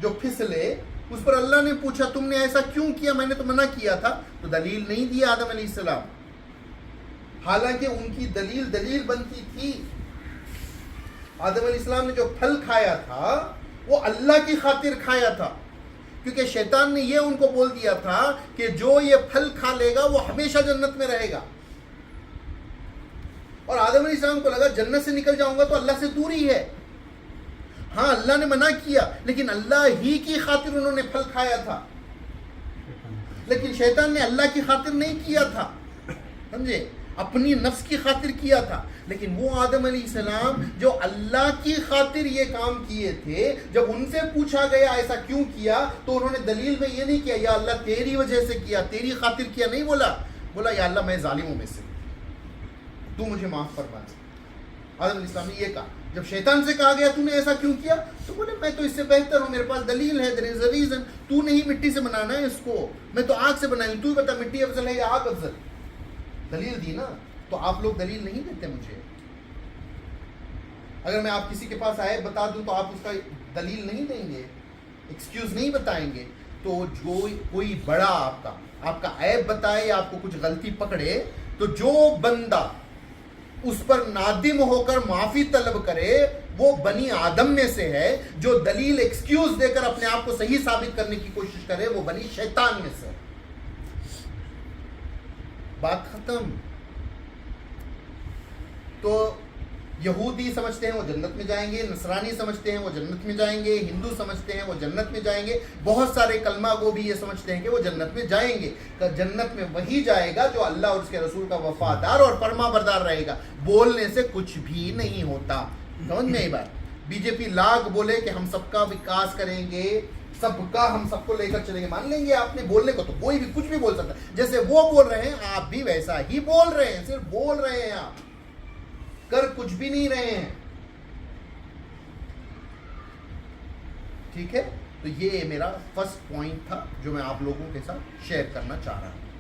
Speaker 1: जो फिसले, उस पर अल्लाह ने पूछा तुमने ऐसा क्यों किया, मैंने तो मना किया था, तो दलील नहीं दिया आदम अलैहिस्सलाम, हालांकि उनकी दलील बनती थी। आदम अलैहिस्सलाम ने जो फल खाया था वो अल्लाह की खातिर खाया था, क्योंकि शैतान ने ये उनको बोल दिया था कि जो ये फल खा लेगा वो हमेशा जन्नत में रहेगा। और आदम अलैहिस्सलाम को लगा जन्नत से निकल जाऊंगा तो अल्लाह से दूरी है। हाँ, अल्लाह ने मना किया, लेकिन अल्लाह ही की खातिर उन्होंने फल खाया था, लेकिन शैतान ने अल्लाह की खातिर नहीं किया था, समझे, अपनी नफ्स की खातिर किया था। लेकिन वो आदम अलैहिस्सलाम जो अल्लाह की खातिर ये काम किए थे, जब उनसे पूछा गया ऐसा क्यों किया, तो उन्होंने दलील में ये नहीं किया या अल्लाह तेरी वजह से किया, तेरी खातिर किया, नहीं बोला या अल्लाह मैं जालिमों में से, तू मुझे माफ फरमा। आदम अलैहिस्सलाम ने ये कहा। जब शैतान से कहा गया तूने ऐसा क्यों किया, तो बोले मैं तो इससे बेहतर हूँ, मेरे पास दलील है, देयर इज अ रीजन। तूने ही मिट्टी से बनाना है इसको, मैं तो आग से बनाई, तू बता मिट्टी अफजल है या आग अफजल? दलील दी ना, तो आप लोग दलील नहीं देते मुझे। अगर मैं आप किसी के पास आयत बता दूं तो आप उसका दलील नहीं देंगे, एक्सक्यूज नहीं बताएंगे। तो जो कोई बड़ा आपका ऐब बताए या आपको कुछ गलती पकड़े, तो जो बंदा उस पर नादिम होकर माफी तलब करे, वो बनी आदम में से है। जो दलील एक्सक्यूज देकर अपने आप को सही साबित करने की कोशिश करे, वो बनी शैतान में से। बात खत्म। तो यहूदी समझते हैं वो जन्नत में जाएंगे, नसरानी समझते हैं वो जन्नत में जाएंगे, हिंदू समझते हैं वो जन्नत में जाएंगे, बहुत सारे कलमा गो भी ये समझते हैं कि वो जन्नत में जाएंगे। जन्नत में वही जाएगा जो अल्लाह और उसके रसूल का वफादार और फरमाबरदार रहेगा। बोलने से कुछ भी नहीं होता, समझ में आई बात? बीजेपी लाख बोले कि हम सबका विकास करेंगे, सबका हम सबको लेकर चलेंगे, मान लेंगे आपने बोलने को, तो कोई भी कुछ भी बोल सकता है, जैसे वो बोल रहे हैं आप भी वैसा ही बोल रहे हैं, सिर्फ बोल रहे हैं, आप कर कुछ भी नहीं रहे हैं। ठीक है, तो ये मेरा फर्स्ट पॉइंट था जो मैं आप लोगों के साथ शेयर करना चाह रहा हूं।